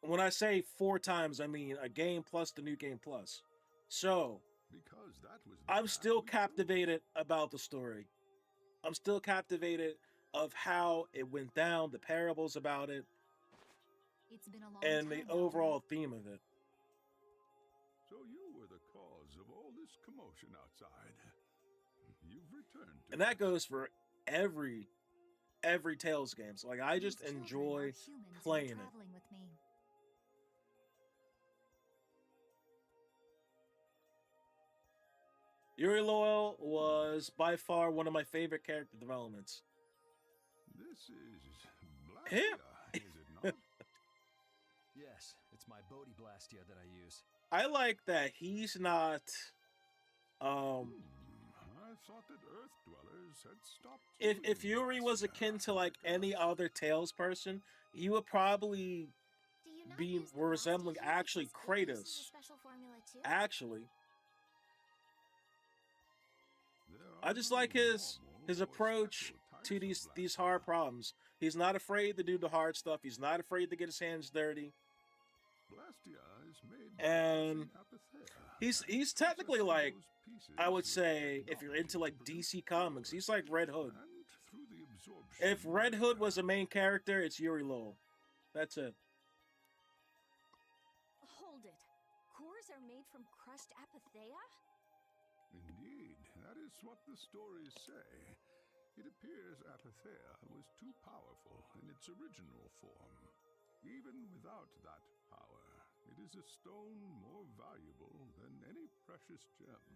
When I say 4 times, I mean a game plus the new game plus. So Because that was the I'm path still we chose. captivated about the story. I'm still captivated of how it went down, the parables about it, It's been a long and the time, Elder. overall theme of it. So you were the cause of all this commotion outside. You've returned to And that us. goes for every Tales games. Like I just These children enjoy are humans who are playing it. traveling with me. Yuri Loyal was by far one of my favorite character developments. This is Blastia, Him. is it not? Yes, it's my Bodhi Blastia that I use. I like that he's not I thought that Earth dwellers had stopped. if using Yuri was Blastia akin to like like any us. other Tales person, he would probably do you not be use the resembling Blastia here actually because it uses Kratos. the special formula too? Actually, There I are just no like his normal or approach special to types of these Blastia. hard problems. He's not afraid to do the hard stuff. He's not afraid to get his hands dirty. Blastia is made by And pressing Apatheia he's and technically processing like, those pieces I would with say if you're into like technology to DC produce Comics, he's power. like Red Hood. And through the absorption If Red of Hood was a that- main character, it's Yuri Lowell. That's it. Hold it. Cores are made from crushed apatheia? Indeed, that is what the stories say. It appears Apatheia was too powerful in its original form. Even without that power, it is a stone more valuable than any precious gem.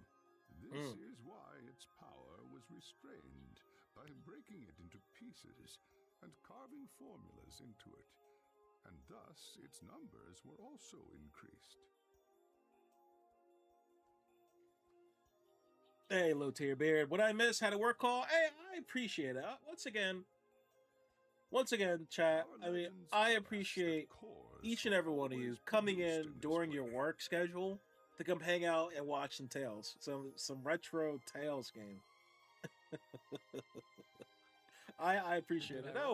This is why its power was restrained by breaking it into pieces and carving formulas into it, and thus its numbers were also increased. Hey, low tier beard. What I miss? Had a work call. Hey, I appreciate it. Once again, chat. Our I mean, legends I tell us that appreciate cores each and were every one of you always coming produced in this during your way. work schedule to come hang out and watch some Tales, some retro Tales game. I appreciate it. No,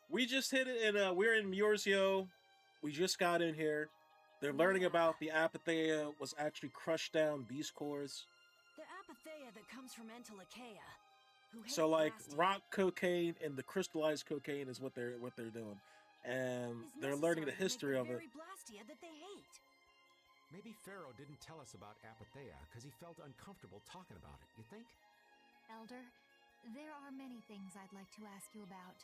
we just hit it, and we're in Murzio. We just got in here. They're learning Yeah. about the Apatheia was actually crushed down beast cores. The apatheia that comes from Entelekea. Who hate So like Blastia, rock cocaine and the crystallized cocaine is what they're doing, and is they're learning the necessary to make history of it. very Blastia that they hate. Maybe Pharaoh didn't tell us about Apatheia because he felt uncomfortable talking about it, you think? Elder, there are many things I'd like to ask you about.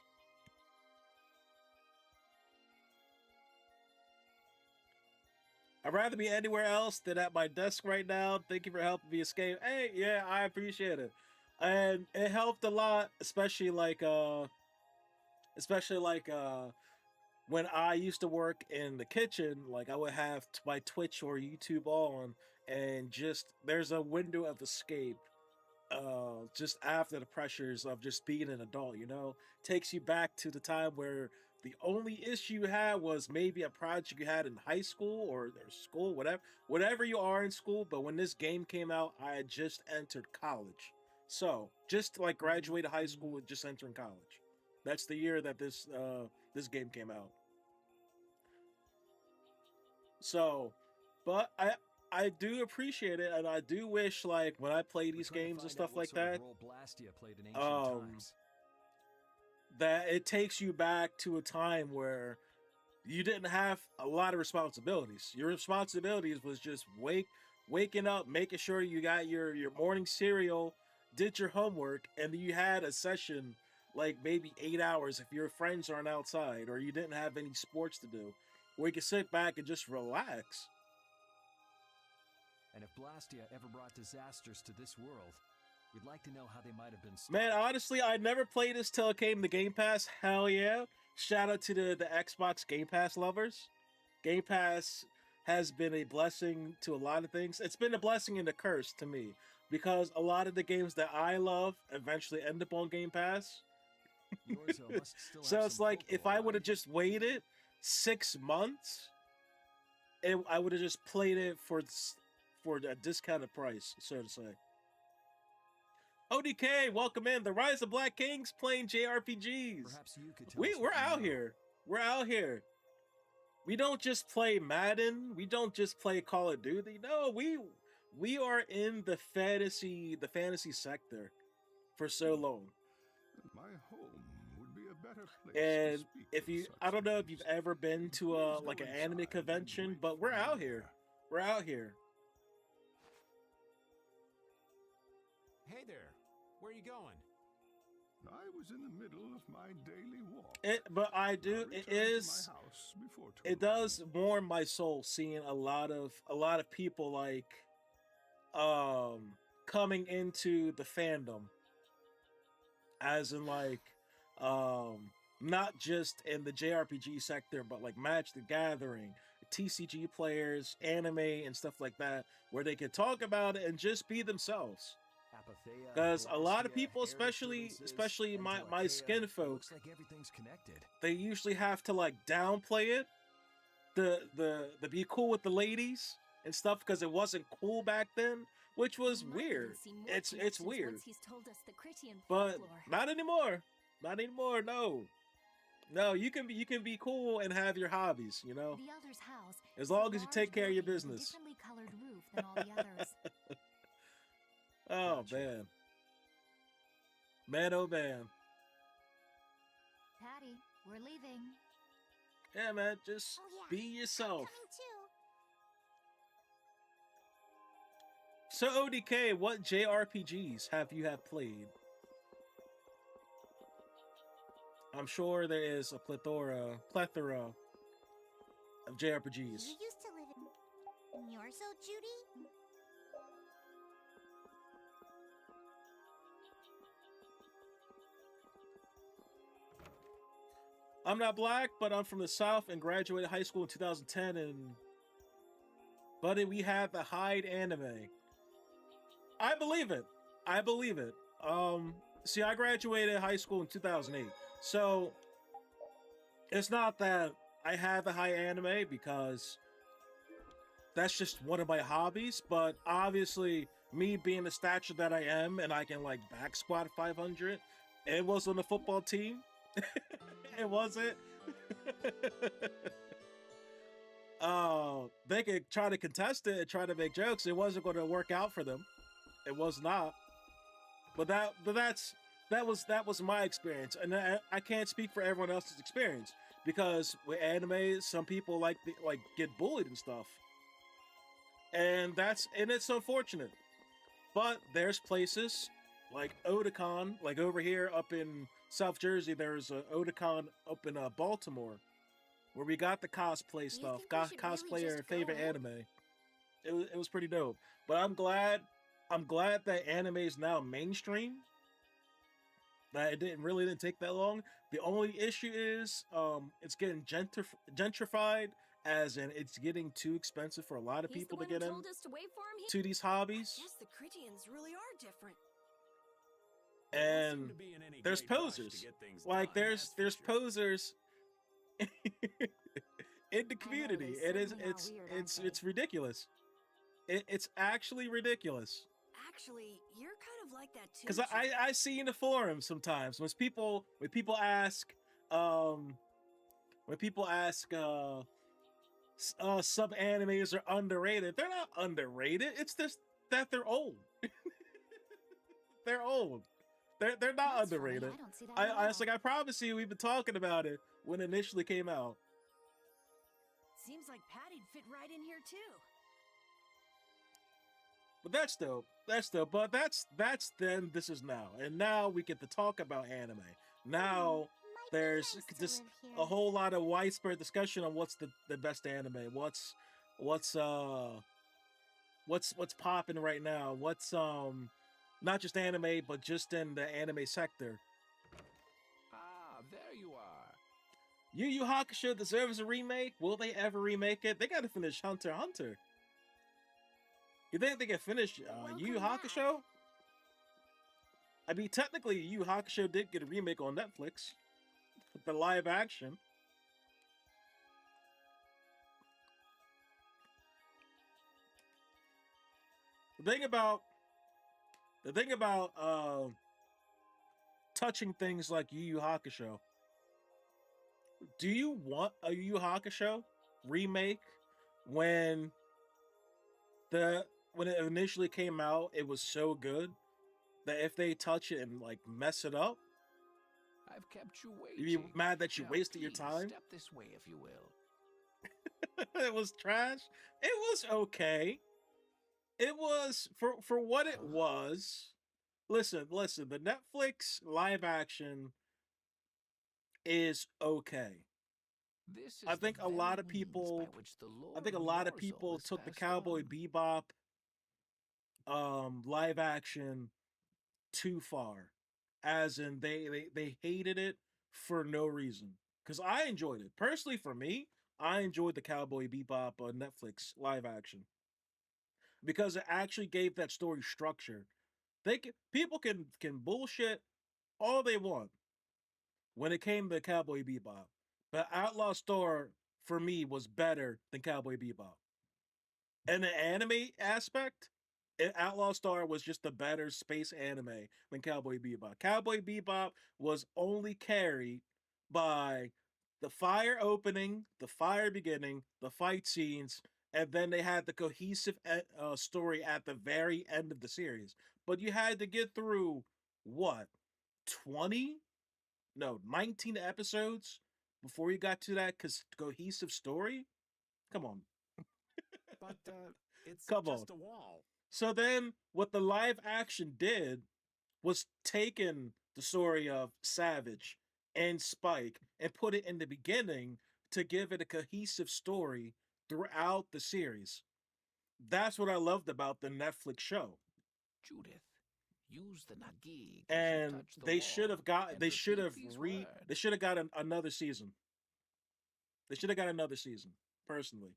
I'd rather be anywhere else than at my desk right now. Thank you for helping me escape. Hey, yeah, I appreciate it, and it helped a lot, especially like when I used to work in the kitchen. Like I would have my Twitch or YouTube on, and just there's a window of escape. Just after the pressures of just being an adult, takes you back to the time where the only issue you had was maybe a project you had in high school or school, whatever you are in school. But when this game came out, I had just entered college, so just like graduated high school and just entering college. That's the year that this game came out. So, but I do appreciate it, and I do wish like when I play We're these trying to games and find out stuff what like sort of that. role Blastia played in ancient Um, times. that it takes you back to a time where you didn't have a lot of responsibilities. Your responsibilities was just waking up, making sure you got your morning cereal, did your homework, and you had a session like maybe 8 hours if your friends aren't outside or you didn't have any sports to do, where you could sit back and just relax. And if Blastia ever brought disasters to this world, we'd like to know how they might have been stopped. Man, honestly, I never played this till it came to Game Pass. Hell yeah. Shout out to the Xbox Game Pass lovers. Game Pass has been a blessing to a lot of things. It's been a blessing and a curse to me because a lot of the games that I love eventually end up on Game Pass. So it's like if I would have just waited 6 months, I would have just played it for a discounted price, so to say. ODK, welcome in. The Rise of Black Kings playing JRPGs. Perhaps you could tell us We're what you out know. here. We're out here. We don't just play Madden. We don't just play Call of Duty. No, we are in the fantasy sector for so long. My home would be a better place And to speak if of you, such I don't know if things. you've ever been to a like an anime convention, but we're out here. We're out here. Hey there. Where are you going? I was in the middle of my daily walk. But I do. I It returned to is. my house before It does warm my soul seeing a lot of people like coming into the fandom, as in like not just in the JRPG sector, but like Magic the Gathering, TCG players, anime, and stuff like that, where they can talk about it and just be themselves. Apatheia, Because a lot of Blastia, people, Hair especially my Entelekea, skin folk, looks like everything's connected. they usually have to like downplay it, the be cool with the ladies and stuff, because it wasn't cool back then, which was We might even weird. see more It's connections weird, Once he's told us the Critian but folklore. not anymore. Not anymore. No, you can be cool and have your hobbies. You know, The Elder's house as is a long as you large take care of your building with a business. differently colored roof than all the others. Oh Gotcha. man, man, oh man. Patty, we're leaving. Yeah, man, just Oh, yeah. be yourself. Coming too. So ODK, what JRPGs have you played? I'm sure there is a plethora of JRPGs. You used to live in Yorzo, Judy? I'm not black, but I'm from the South and graduated high school in 2010. And buddy, we had the Hyde anime. I believe it. I believe it. See, I graduated high school in 2008, so it's not that I had the high anime because that's just one of my hobbies. But obviously, me being the stature that I am, and I can like back squat 500, it was on the football team. It wasn't. They could try to contest it and try to make jokes. It wasn't going to work out for them. It was not. But that was my experience, and I can't speak for everyone else's experience because with anime, some people like get bullied and stuff, and it's unfortunate. But there's places like Otakon, like over here up in South Jersey. There's a Otakon up in Baltimore, where we got the cosplay stuff, think we should really cosplay our just go favorite in? anime. It was pretty dope. But I'm glad that anime is now mainstream. That it really didn't take that long. The only issue is it's getting gentrified, as in it's getting too expensive for a lot of He's people the to one get who in told us to wait for him. to these hobbies. Yes, the Critians really are different. And there's posers. Like there's posers in the community. they It is certainly are weird, aren't they? it's ridiculous. It's actually ridiculous. Actually, you're kind of like that too. Because Judy. I see in the forums sometimes when people ask some animes are underrated. They're not underrated. It's just that they're old. They're old. They're not That's funny, underrated. I don't see that I at I was all. like, I promise you, we've been talking about it when it initially came out. Seems like Patty'd fit right in here too. But that's dope. That's dope. But that's then. This is now, and now we get to talk about anime. Now Might be there's nice to just live here. a whole lot of widespread discussion on what's the best anime. What's what's popping right now. What's not just anime, but just in the anime sector. Ah, there you are. Yu Yu Hakusho deserves a remake. Will they ever remake it? They got to finish Hunter x Hunter. You think they can finish Yu Yu Welcome Hakusho? I mean, technically, Yu Yu Hakusho did get a remake on Netflix, the live action. The thing about touching things like Yu Yu Hakusho. Do you want a Yu Yu Hakusho remake when when it initially came out, it was so good that if they touch it and like mess it up, I've kept you you'd waiting. be mad that you Now, wasted your please time? Step this way, if you will. It was trash. It was okay. It was for what it was. Listen. The Netflix live action is okay. This is I think the a lot very of means people. by which the lore I think a of lot of Warzone people is took the passed Cowboy on. Bebop live action too far, as in they hated it for no reason. Because I enjoyed it personally. For me, I enjoyed the Cowboy Bebop Netflix live action because it actually gave that story structure. People can bullshit all they want when it came to Cowboy Bebop, but Outlaw Star for me was better than Cowboy Bebop. In the anime aspect, Outlaw Star was just a better space anime than Cowboy Bebop. Cowboy Bebop was only carried by the fire opening, the fire beginning, the fight scenes, and then they had the cohesive story at the very end of the series. But you had to get through what 20, no 19 episodes before you got to that cohesive story. Come on, But it's come on. just a wall. So then, what the live action did was taken the story of Savage and Spike and put it in the beginning to give it a cohesive story throughout the series. That's what I loved about the Netflix show. Judith, use the Nagig as you And touch the they wall, should have got and they should repeat have these they words. should have got another season. They should have got another season, personally.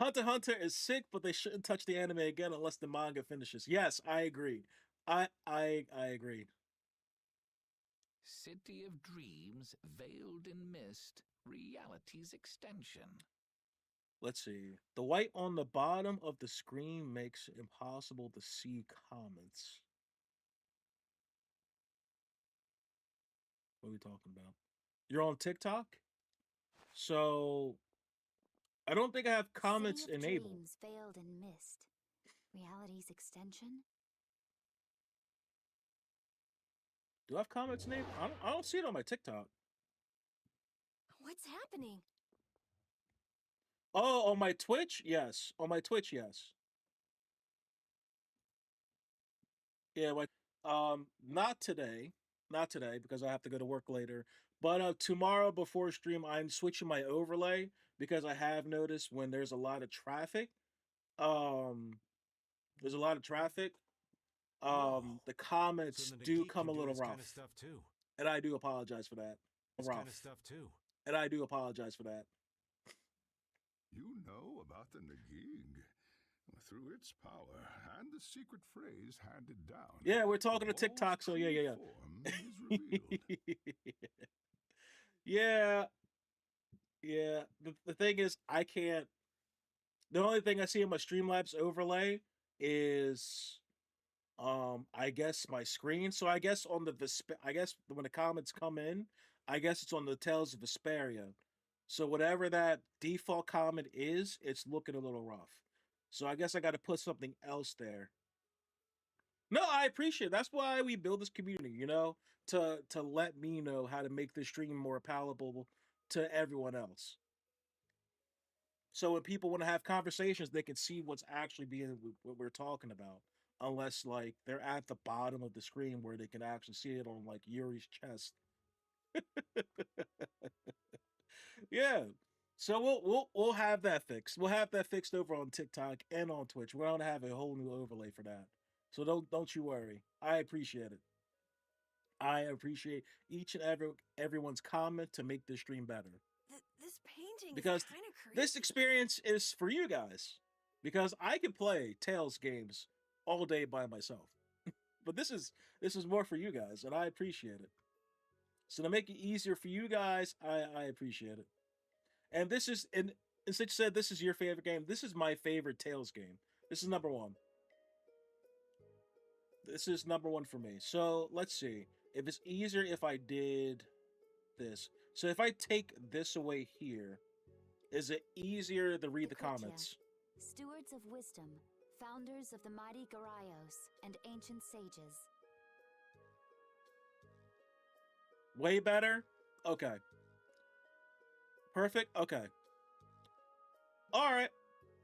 Hunter x Hunter is sick, but they shouldn't touch the anime again unless the manga finishes. Yes, I agree. I agreed. City of Dreams, veiled in mist, reality's extension. Let's see. The white on the bottom of the screen makes it impossible to see comments. What are we talking about? You're on TikTok? So I don't think I have comments City of enabled. Dreams veiled in mist. Reality's extension? Do I have comments enabled? I don't see it on my TikTok. What's happening? Oh, on my Twitch? Yes. On my Twitch, yes. Yeah, not today. Not today because I have to go to work later. But tomorrow before stream, I'm switching my overlay because I have noticed when there's a lot of traffic, um, there's a lot of traffic. Whoa. The So comments the do Nagik come a can do little this rough, kind of stuff too. and I do apologize for that. This Rough, kind of stuff too. and I do apologize for that. You know about the Nagig. Through its power and the secret phrase handed down. Yeah, we're talking to the TikTok, so wall's yeah. true form is revealed. Yeah, yeah. The thing is, I can't. The only thing I see in my Streamlabs overlay is, I guess my screen. So I guess on I guess when the comments come in, I guess it's on the Tales of Vesperia. So whatever that default comment is, it's looking a little rough. So I guess I got to put something else there. No, I appreciate it. That's why we build this community, to let me know how to make this stream more palatable to everyone else. So when people want to have conversations, they can see what's actually being what we're talking about. Unless like they're at the bottom of the screen where they can actually see it on like Yuri's chest. Yeah. So we'll have that fixed. We'll have that fixed over on TikTok and on Twitch. We're gonna have a whole new overlay for that. So don't you worry. I appreciate it. I appreciate each and everyone's comment to make this stream better. This painting Because is kind of creepy. this experience is for you guys. Because I can play Tales games all day by myself. But this is more for you guys, and I appreciate it. So to make it easier for you guys, I appreciate it. And this is and since you said this is your favorite game, this is my favorite Tales game. This is number one. This is number one for me. So let's see. If it's easier if I did this. So if I take this away here, is it easier to read the Equitya, comments? stewards of wisdom, founders of the mighty Garaios, and ancient sages. Way better? Okay. Perfect? Okay. Alright.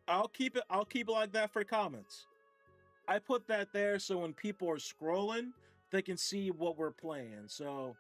I'll keep it like that for comments. I put that there so when people are scrolling, they can see what we're playing. So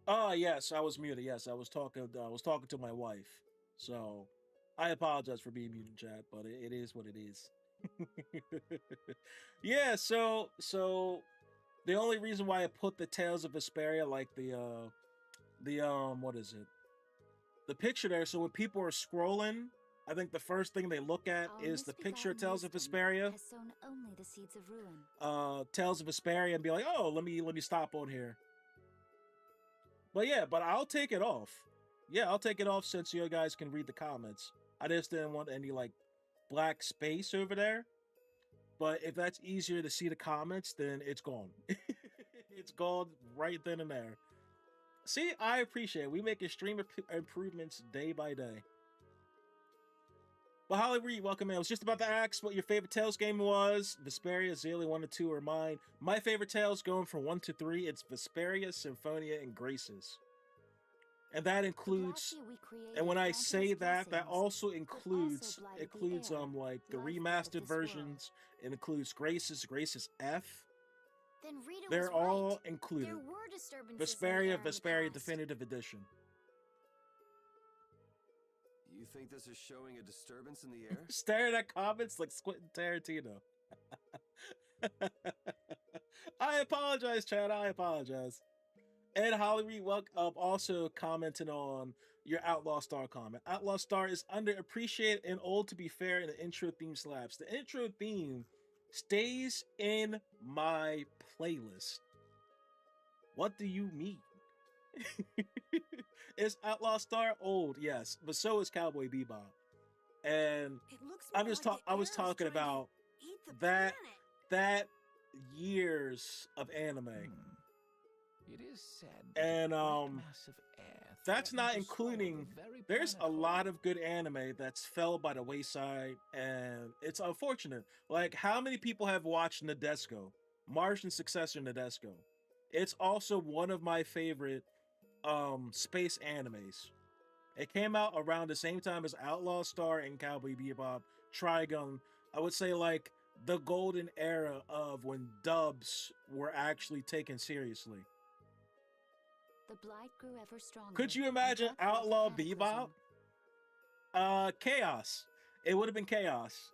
oh yes, I was muted. Yes, I was talking. I was talking to my wife. So I apologize for being muted, chat, but it is what it is. Yeah. So the only reason why I put the Tales of Vesperia, like the what is it? The picture there. So when people are scrolling, I think the first thing they look at Our is the picture of misbegotten Tales of wisdom Vesperia. has sown only the seeds of ruin. Tales of Vesperia, and be like, oh, let me stop on here. But yeah, but I'll take it off. Yeah, I'll take it off since you guys can read the comments. I just didn't want any like black space over there. But if that's easier to see the comments, then it's gone. It's gone right then and there. See, I appreciate it. We make extreme improvements day by day. Well, Holly Reed, welcome in. I was just about to ask what your favorite Tales game was. Vesperia, Xelia 1 to 2 are mine. My favorite Tales going from 1 to 3, it's Vesperia, Symphonia, and Graces. And that includes, and when I say that, that also includes like the remastered versions. It includes Graces, Graces F. Then Rita They're was right. all included. There were disturbances in Vesperia, the air in the Vesperia past. Definitive Edition. You think this is showing a disturbance in the air? Staring at comments like Quentin Tarantino. I apologize, Chad. I apologize. Ed Holly Reed also commenting on your Outlaw Star comment. Outlaw Star is underappreciated and old, to be fair, and the intro theme slaps. The intro theme stays in my playlist. What do you mean? Is Outlaw Star old? Yes, but so is Cowboy Bebop. And It looks I'm more just like the I was air is talking trying to about eat the that planet. years of anime. It is said that And a great mass of air that's threatened not to swallow including the very there's a planet lot whole. of good anime that's fell by the wayside, and it's unfortunate. Like, how many people have watched Nadesco, Martian successor Nadesco? It's also one of my favorite space animes, It came out around the same time as Outlaw Star and Cowboy Bebop, Trigun. I would say like the golden era of when dubs were actually taken seriously. The blight grew ever stronger. Could you and imagine brought forth Outlaw cataclysm. Bebop? Chaos. It would have been chaos.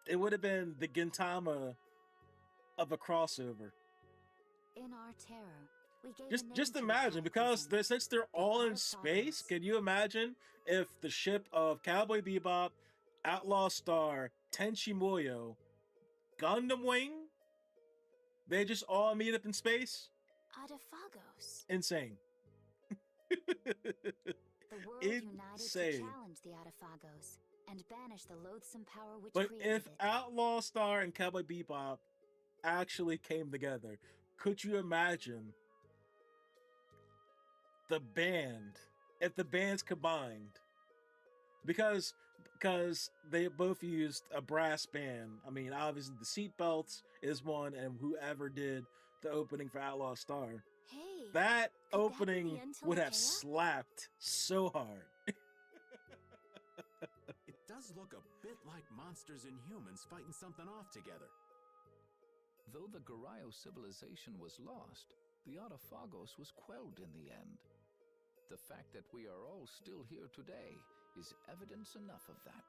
It would have been the Gintama of a crossover. In our terror, we gave a name Just to the imagine, because cataclysm. since they're all in space, can you imagine if the ship of Cowboy Bebop, Outlaw Star, Tenchi Muyo, Gundam Wing, they just all meet up in space? Adafagos. Insane. The world united to Insane. challenge the Adafagos and banish the loathsome power which But created if it. Outlaw Star and Cowboy Bebop actually came together, could you imagine the band, if the bands combined? Because they both used a brass band. I mean, obviously the Seatbelts is one, and whoever did the opening for Outlaw Star, Hey, that could that be opening the Until would have Chaos? slapped so hard. It does look a bit like monsters and humans fighting something off together. Though the Garayo civilization was lost, the Autophagos was quelled in the end. The fact that we are all still here today is evidence enough of that.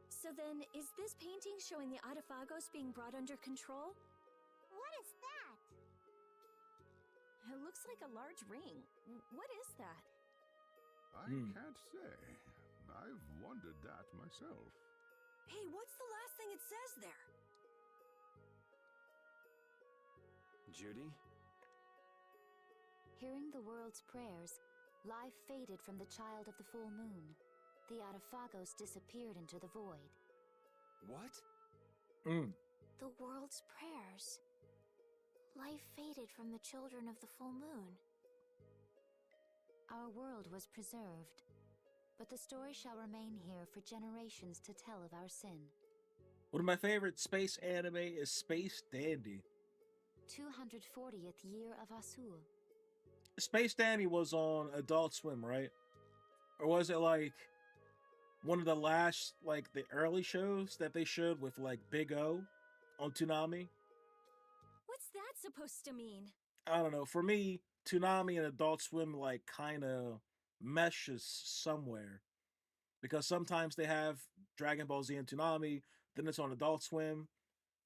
So then, is this painting showing the Autophagos being brought under control? What is that? It looks like a large ring. What is that? I can't say. I've wondered that myself. Hey, what's the last thing it says there? Judy? Hearing the world's prayers, life faded from the child of the full moon. The Adafagos disappeared into the void. What? The world's prayers. Life faded from the children of the full moon. Our world was preserved, but the story shall remain here for generations to tell of our sin. One of my favorite space anime is Space Dandy. 240th year of Asur. Space Dandy was on Adult Swim, right? Or was it like one of the last, like the early shows that they showed with like Big O on Toonami? What's that supposed to mean? I don't know. For me, Toonami and Adult Swim like kind of meshes somewhere, because sometimes they have Dragon Ball Z and Toonami, then it's on Adult Swim,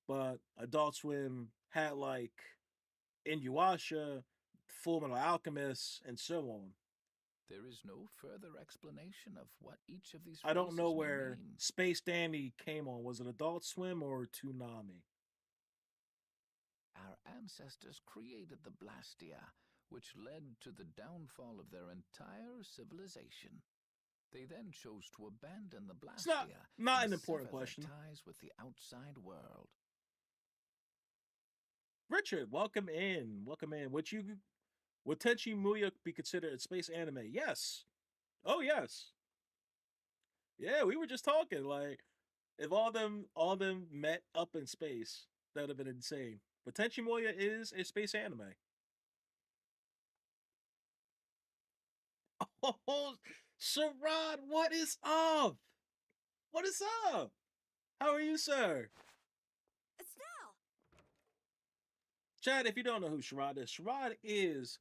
but Adult Swim had like Inuyasha, Full Metal Alchemist, and so on. There is no further explanation of what each of these I don't know phrases may where mean. Space Dandy came on. Was it Adult Swim or Toonami? Our ancestors created the Blastia, which led to the downfall of their entire civilization. They then chose to abandon the It's Blastia not and an important sever their question. ties with the outside world. Richard, welcome in. Welcome in. Would Tenchi Muyo be considered a space anime? Yes. Oh yes. Yeah, we were just talking. Like, if all them met up in space, that would have been insane. But Tenchi Muyo is a space anime. Oh, Sharad, what is up? What is up? How are you, sir? Estelle! Chad, if you don't know who Sharad is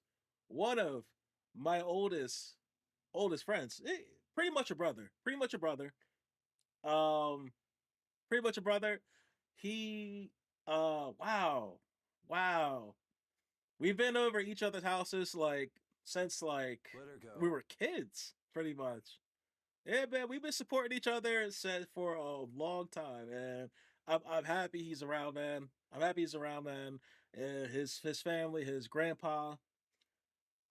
one of my oldest friends. Pretty much a brother. Pretty much a brother. He wow. We've been over each other's houses like since like Let her go. we were kids, pretty much. Yeah, man, we've been supporting each other for a long time, and I'm happy he's around, man. I'm happy he's around, man. His family, his grandpa,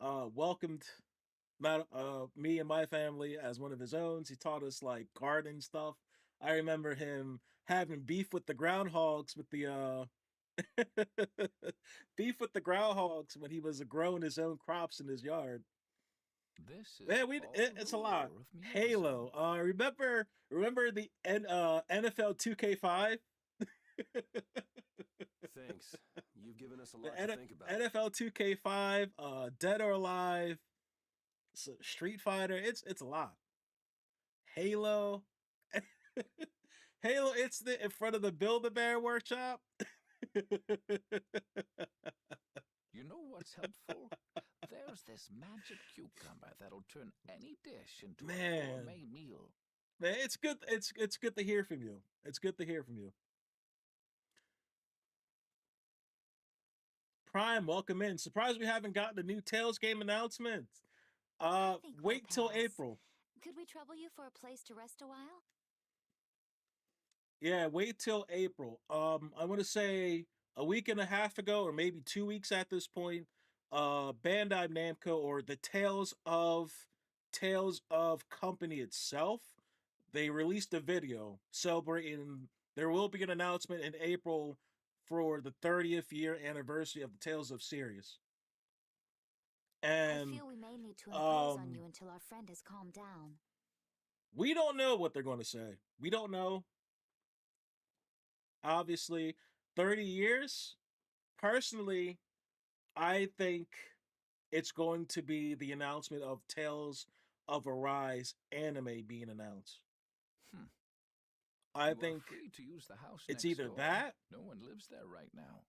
welcomed me and my family as one of his own. He taught us like gardening stuff. I remember him having beef with the groundhogs with the beef with the groundhogs when he was growing his own crops in his yard. This is Yeah, all it's the a lot. lore of Halo. Remember the NFL 2K5? Thanks. You've given us a The lot to think about. NFL 2K5, Dead or Alive, So Street Fighter, it's a lot. Halo, Halo, it's the in front of the Build-A-Bear workshop. You know what's helpful? There's this magic cucumber that'll turn any dish into a Man. gourmet meal. Man, it's good. It's good to hear from you. It's good to hear from you. Prime, welcome in. Surprised we haven't gotten the new Tales game announcement. think we'll Wait till pass. April. Could we trouble you for a place to rest a while? Yeah, wait till April. I want to say a week and a half ago, or maybe 2 weeks at this point. Bandai Namco, or the Tales of Company itself, they released a video celebrating. There will be an announcement in April for the 30th year anniversary of the Tales of series. And I feel we may need to impose on um, you until our friend has calmed down. we don't know what they're going to say. We don't know. Obviously, 30 years. Personally, I think it's going to be the announcement of Tales of Arise anime being announced. Hmm. I You are think free to use the house it's next either door. that, No one lives there right now.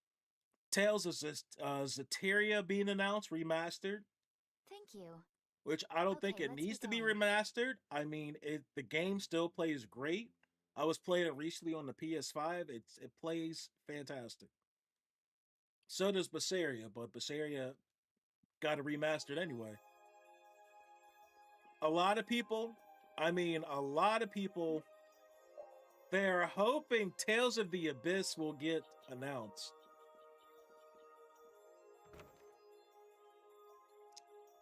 Tales of Zateria being announced, remastered, Thank you. which I don't think Okay, it let's needs be to be going. remastered. I mean, the game still plays great. I was playing it recently on the PS5. It plays fantastic. So does Berseria, but Berseria got it remastered anyway. A lot of people, they're hoping Tales of the Abyss will get announced.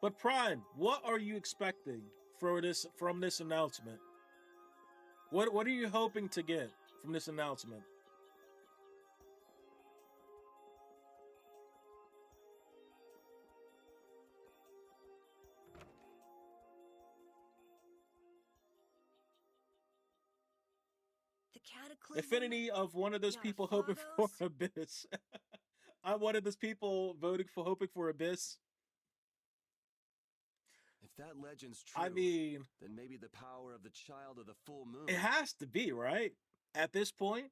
But Prime, what are you expecting from this announcement? What are you hoping to get from this announcement? The Cataclysm. Affinity of one of those the people hoping for Autophagos? Abyss. I'm one of those people hoping for Abyss. If that legend's true, I mean, then maybe the power of the child of the full moon. it has to be, right? At this point,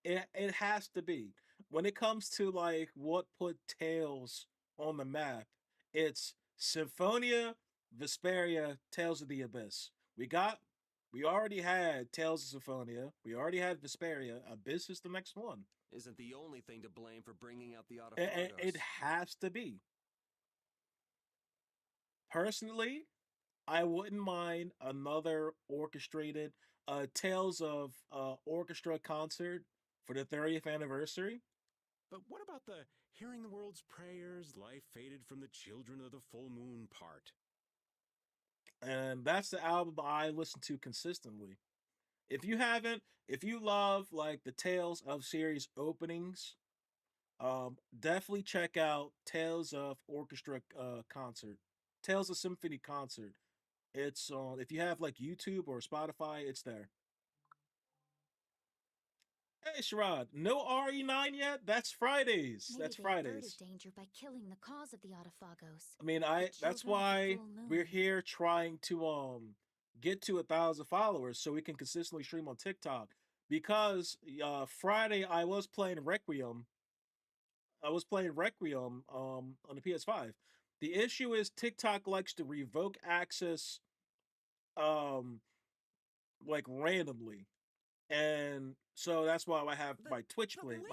it has to be. When it comes to like what put Tales on the map, it's Symphonia, Vesperia, Tales of the Abyss. We already had Tales of Symphonia. We already had Vesperia. Abyss is the next one. Isn't the only thing to blame for bringing out the It Autophagos. has to be. Personally, I wouldn't mind another orchestrated Tales of Orchestra concert for the 30th anniversary. But what about the hearing the world's prayers, life faded from the children of the full moon part? And that's the album I listen to consistently. If you love like the Tales of series openings, definitely check out Tales of Orchestra concert, Tales of Symphony concert. It's on, if you have like YouTube or Spotify, it's there. Hey Sherrod, no RE9 yet? That's Fridays. Maybe That's they Fridays. averted danger by killing the cause of the Autophagos. I mean, The that's children of the why full we're moon. here trying to get to 1,000 followers so we can consistently stream on TikTok. Because Friday I was playing Requiem. On the PS5. The issue is TikTok likes to revoke access um like randomly. And so that's why I have my my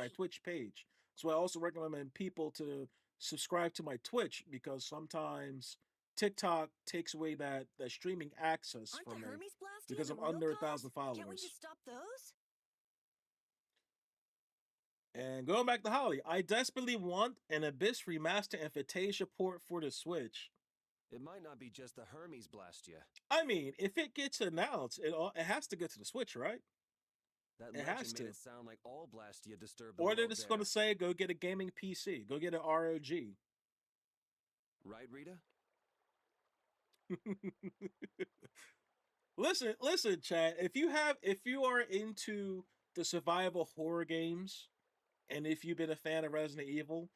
Twitch page. So I also recommend people to subscribe to my Twitch because sometimes TikTok takes away that streaming access Aren't from the me Hermes Blastia because the I'm real under cause? 1,000 Can't we followers. just stop those? And going back to Holly, I desperately want an Abyss remaster and Fantasia port for the Switch. It might not be just the Hermes Blastia. I mean, if it gets announced, it has to go to the Switch, right? That It legend has made to. it sound like all Blastia disturbed the Or they're world just going to there. say, go get a gaming PC, go get an ROG. Right, Rita? Listen, chat. If you are into the survival horror games, and if you've been a fan of Resident Evil,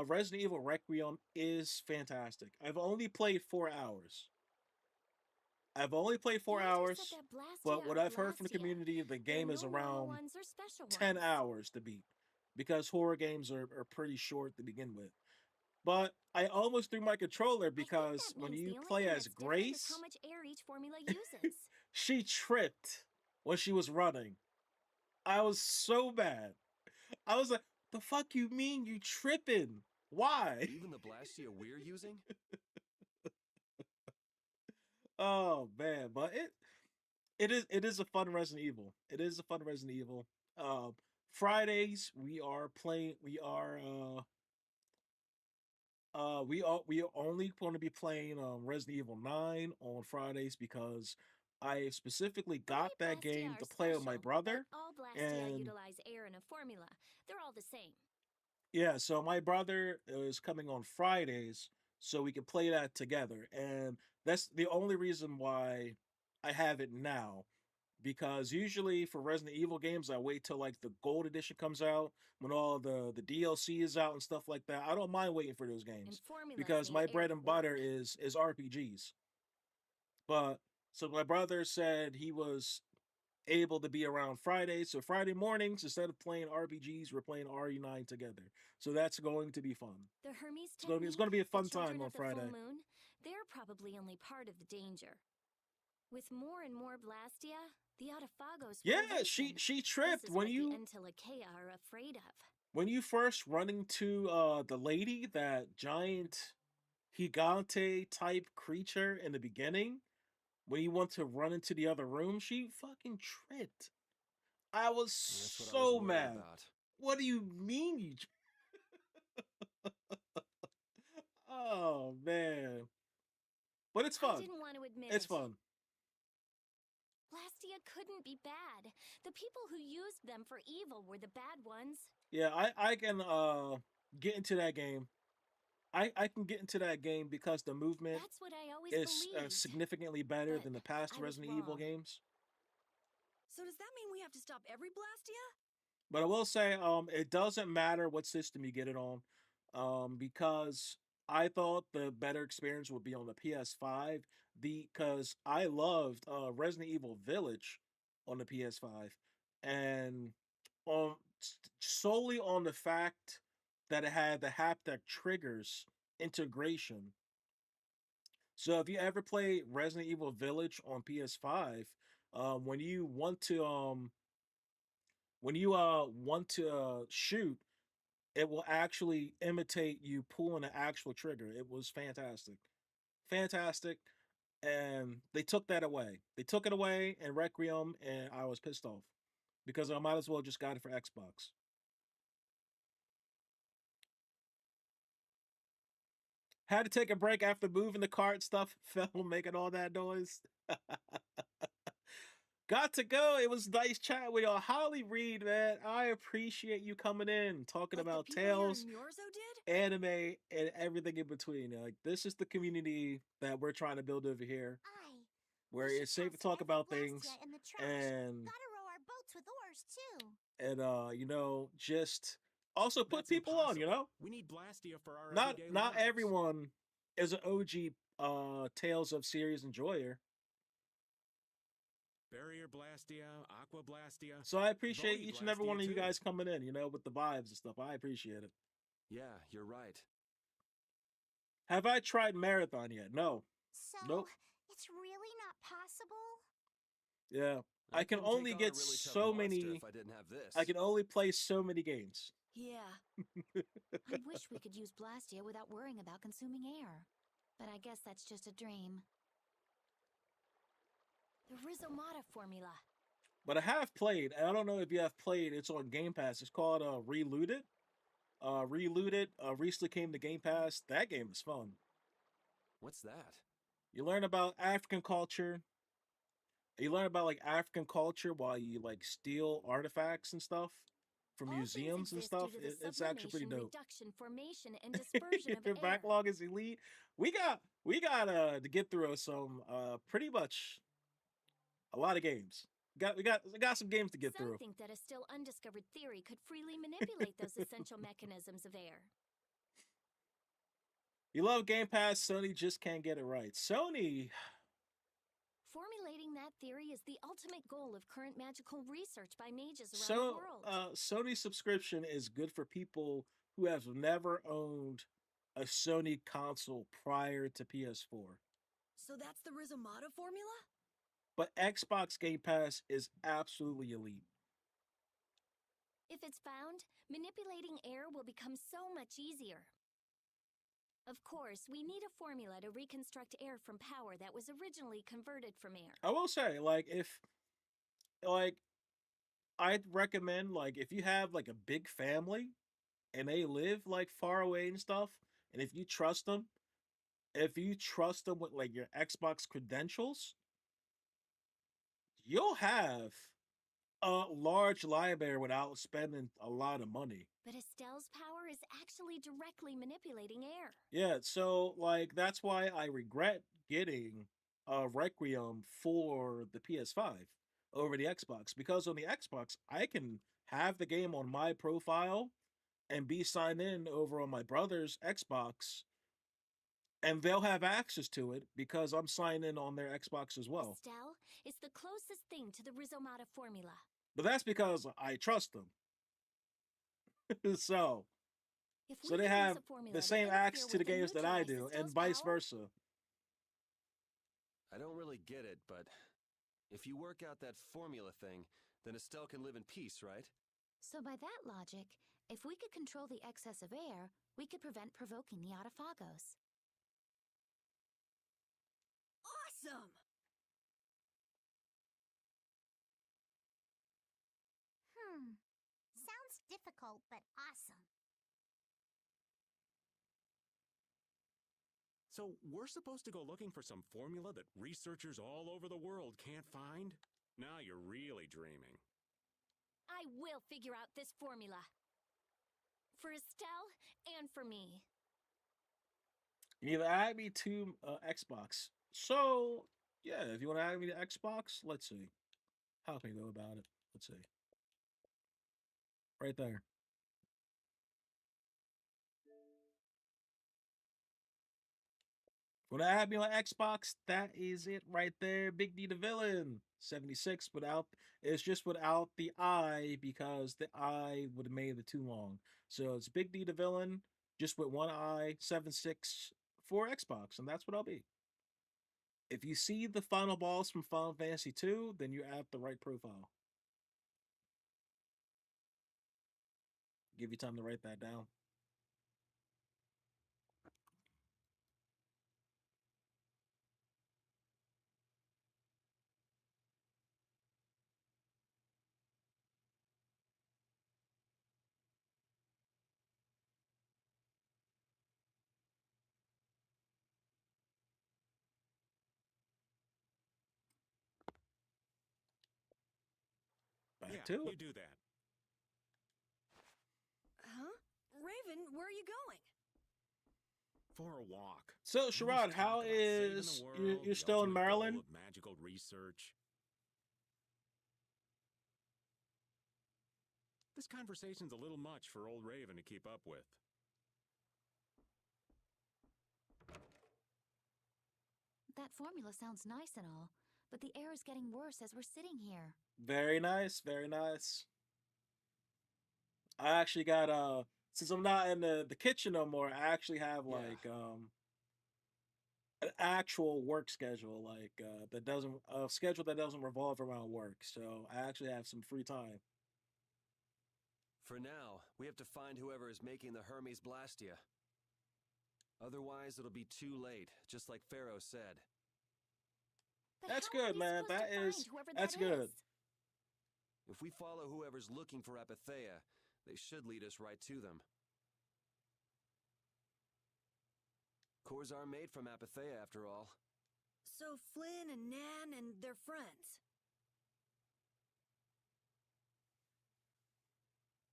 Resident Evil Requiem is fantastic. I've only played 4 hours. I've only played four You hours, intercept that but Blastia what of I've heard from the Blastia. community, the There are game is no normal around ones or special 10 ones. hours to beat because horror games are pretty short to begin with. But I almost threw my controller I think because that when means you the only play thing as that's different is Grace, how much air each formula uses. she tripped when she was running. I was so mad. I was like, the fuck you mean you tripping? Why? Even the Blastia we're using? Oh man, but it is a fun Resident Evil. It is a fun Resident Evil. Um Fridays we are only going to be playing Resident Evil 9 on Fridays because I specifically got The that Blastia game are to play with my special, brother. but all Blastia And utilize air in a formula. They're all the same. yeah, so my brother is coming on Fridays so we can play that together. And that's the only reason why I have it now. Because usually for Resident Evil games, I wait till like the gold edition comes out when all the DLC is out and stuff like that. I don't mind waiting for those And games formulas because need my air bread to and butter work. is RPGs. But so my brother said he was able to be around Friday. So Friday mornings, instead of playing RPGs, we're playing RE9 together. So that's going to be fun. The Hermes It's going to be a technique, the fun time children on of the full Friday. moon, they're probably only part of the danger. With more and more Blastia, the Autophagos will Yeah, she weaken. she This tripped is what the Entelecheia are afraid of. when you first run into the lady, that giant gigante type creature in the beginning. When you want to run into the other room, she fucking tripped. I was That's what I was so worried mad. about. What do you mean you? Oh man, but it's I fun. didn't want to admit It's it. fun. Blastia couldn't be bad. The people who used them for evil were the bad ones. Yeah, I can get into that game. I can get into that game because the movement That's what I always is believed. significantly better But than the past I was Resident Evil wrong. games. So does that mean we have to stop every Blastia? But I will say, it doesn't matter what system you get it on, because I thought the better experience would be on the PS5. Because I loved Resident Evil Village on the PS5, and solely on the fact that it had the haptic triggers integration. So if you ever play Resident Evil Village on PS5, when you want to shoot, it will actually imitate you pulling an actual trigger. It was fantastic, fantastic, and they took that away. They took it away in Requiem, and I was pissed off because I might as well just got it for Xbox. Had to take a break after moving the cart stuff fell, making all that noise. Got to go. It was nice chatting with y'all. Holly Reed, man, I appreciate you coming in, talking Like the about people here in Tales, Myorzo did? anime, and everything in between. Like, this is the community that we're trying to build over here, where We it's should safe to toss talk every about Blastia things, in the trash. and Gotta row our boats with oars too. just also put That's people on. impossible. We need Blastia for our Not everyday not lives. everyone is an OG Tales of series enjoyer. Barrier Blastia, Aqua Blastia. So I appreciate Volley each and every one Blastia, of you too. guys coming in, with the vibes and stuff. I appreciate it. Yeah, you're right. Have I tried Marathon yet? No. So, Nope. it's really not possible? Yeah. I can couldn't only take on a get really tough so monster many. if I didn't have this. I can only play so many games. Yeah. I wish we could use Blastia without worrying about consuming air. But I guess that's just a dream. The Rhizomata formula. But I have played, and I don't know if you have played. It's on Game Pass. It's called Relooted. Relooted recently came to Game Pass. That game is fun. What's that? You learn about African culture. You learn about like African culture while you like steal artifacts and stuff from All museums and things exist stuff. due to the It's actually pretty sublimation, dope. reduction, formation, and dispersion of Your air. backlog is elite. We got to get through some pretty much a lot of games. We got some games to get Some through. think that a still undiscovered theory could freely manipulate those essential mechanisms of air. You love Game Pass, Sony just can't get it right. Sony, Formulating that theory is the ultimate goal of current magical research by mages around the world. Sony subscription is good for people who have never owned a Sony console prior to PS4. So that's the Rizomata formula? But Xbox Game Pass is absolutely elite. If it's found, manipulating air will become so much easier. Of course, we need a formula to reconstruct air from power that was originally converted from air. I will say, I'd recommend, if you have, a big family and they live, far away and stuff, and if you trust them with, your Xbox credentials, you'll have a large library without spending a lot of money. But Estelle's power is actually directly manipulating air. Yeah, so, that's why I regret getting Requiem for the PS5 over the Xbox, because on the Xbox, I can have the game on my profile and be signed in over on my brother's Xbox, and they'll have access to it because I'm signed in on their Xbox as well. Estelle is the closest thing to the Rizomata formula. But that's because I trust them. so they have the same access to the games that I do, and vice versa. I don't really get it, but if you work out that formula thing, then Estelle can live in peace, right? So by that logic, if we could control the excess of air, we could prevent provoking the Autophagos. Awesome! Sounds difficult, but awesome. So we're supposed to go looking for some formula that researchers all over the world can't find? Now you're really dreaming. I will figure out this formula. For Estelle and for me. You either add me to Xbox. So, yeah, if you want to add me to Xbox, let's see. How can we go about it? Let's see. Right there. Want to add me on Xbox? That is it right there. Big D the villain. 76 it's just without the I, because the I would have made it too long. So it's Big D the villain, just with one I, 76 for Xbox, and that's what I'll be. If you see the final boss from Final Fantasy II, then you're at the right profile. Give you time to write that down. Back to it. You do that. Huh? Raven, where are you going? For a walk. So, Sherrod, how is you're still in Maryland? Magical research. This conversation's a little much for old Raven to keep up with. That formula sounds nice and all, but the air is getting worse as we're sitting here. Very nice, very nice. I actually got since I'm not in the kitchen no more, I actually have an actual work schedule, that doesn't a schedule that doesn't revolve around work. So I actually have some free time. For now, we have to find whoever is making the Hermes Blastia. Otherwise, it'll be too late, just like Pharaoh said. But That's how are good, we man. supposed to find whoever that Good. is? If we follow whoever's looking for Apatheia, they should lead us right to them. Cores are made from Apatheia, after all. So Flynn and Nan and their friends.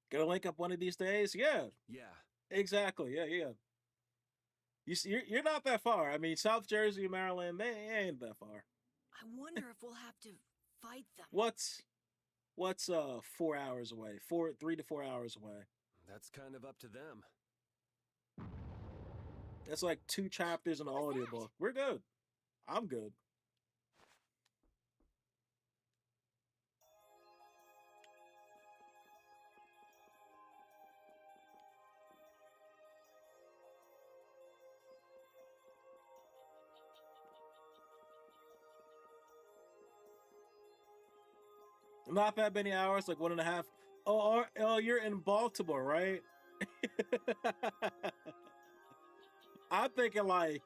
Gonna link up one of these days? Yeah. Yeah. Exactly. Yeah. You see, you're not that far. I mean, South Jersey, Maryland, they ain't that far. I wonder if we'll have to fight them. What's 4 hours away? 3 to 4 hours away. That's kind of up to them. It's like 2 chapters in the audiobook. We're good. I'm good. Not that many hours, like 1.5. Oh, you're in Baltimore, right? I'm thinking like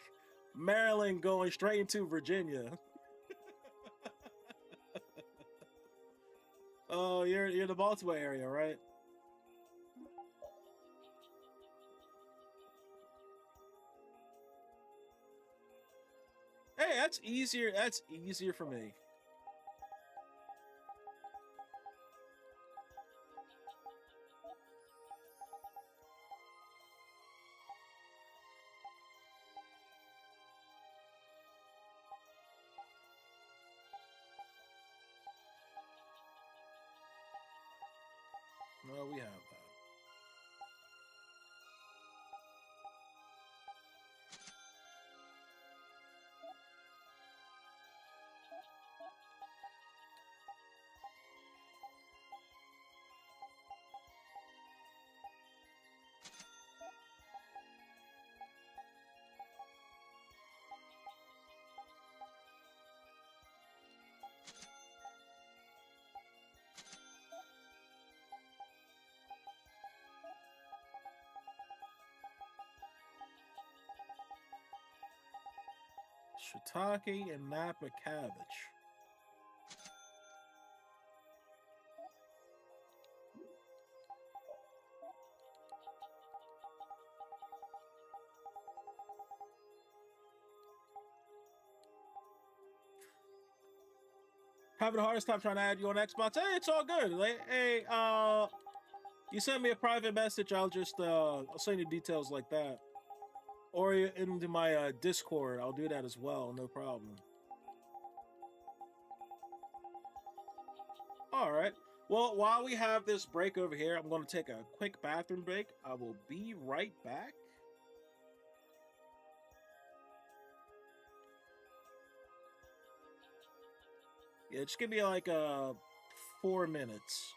Maryland going straight into Virginia. Oh, you're in the Baltimore area, right? Hey, that's easier. That's easier for me. Well, we have that. Shiitake and Napa cabbage. Having the hardest time trying to add you on Xbox. Hey, it's all good. Like, hey, you send me a private message, I'll just I'll send you details like that. Or into my Discord, I'll do that as well, no problem. All right. Well, while we have this break over here, I'm going to take a quick bathroom break. I will be right back. Yeah, just give me like 4 minutes.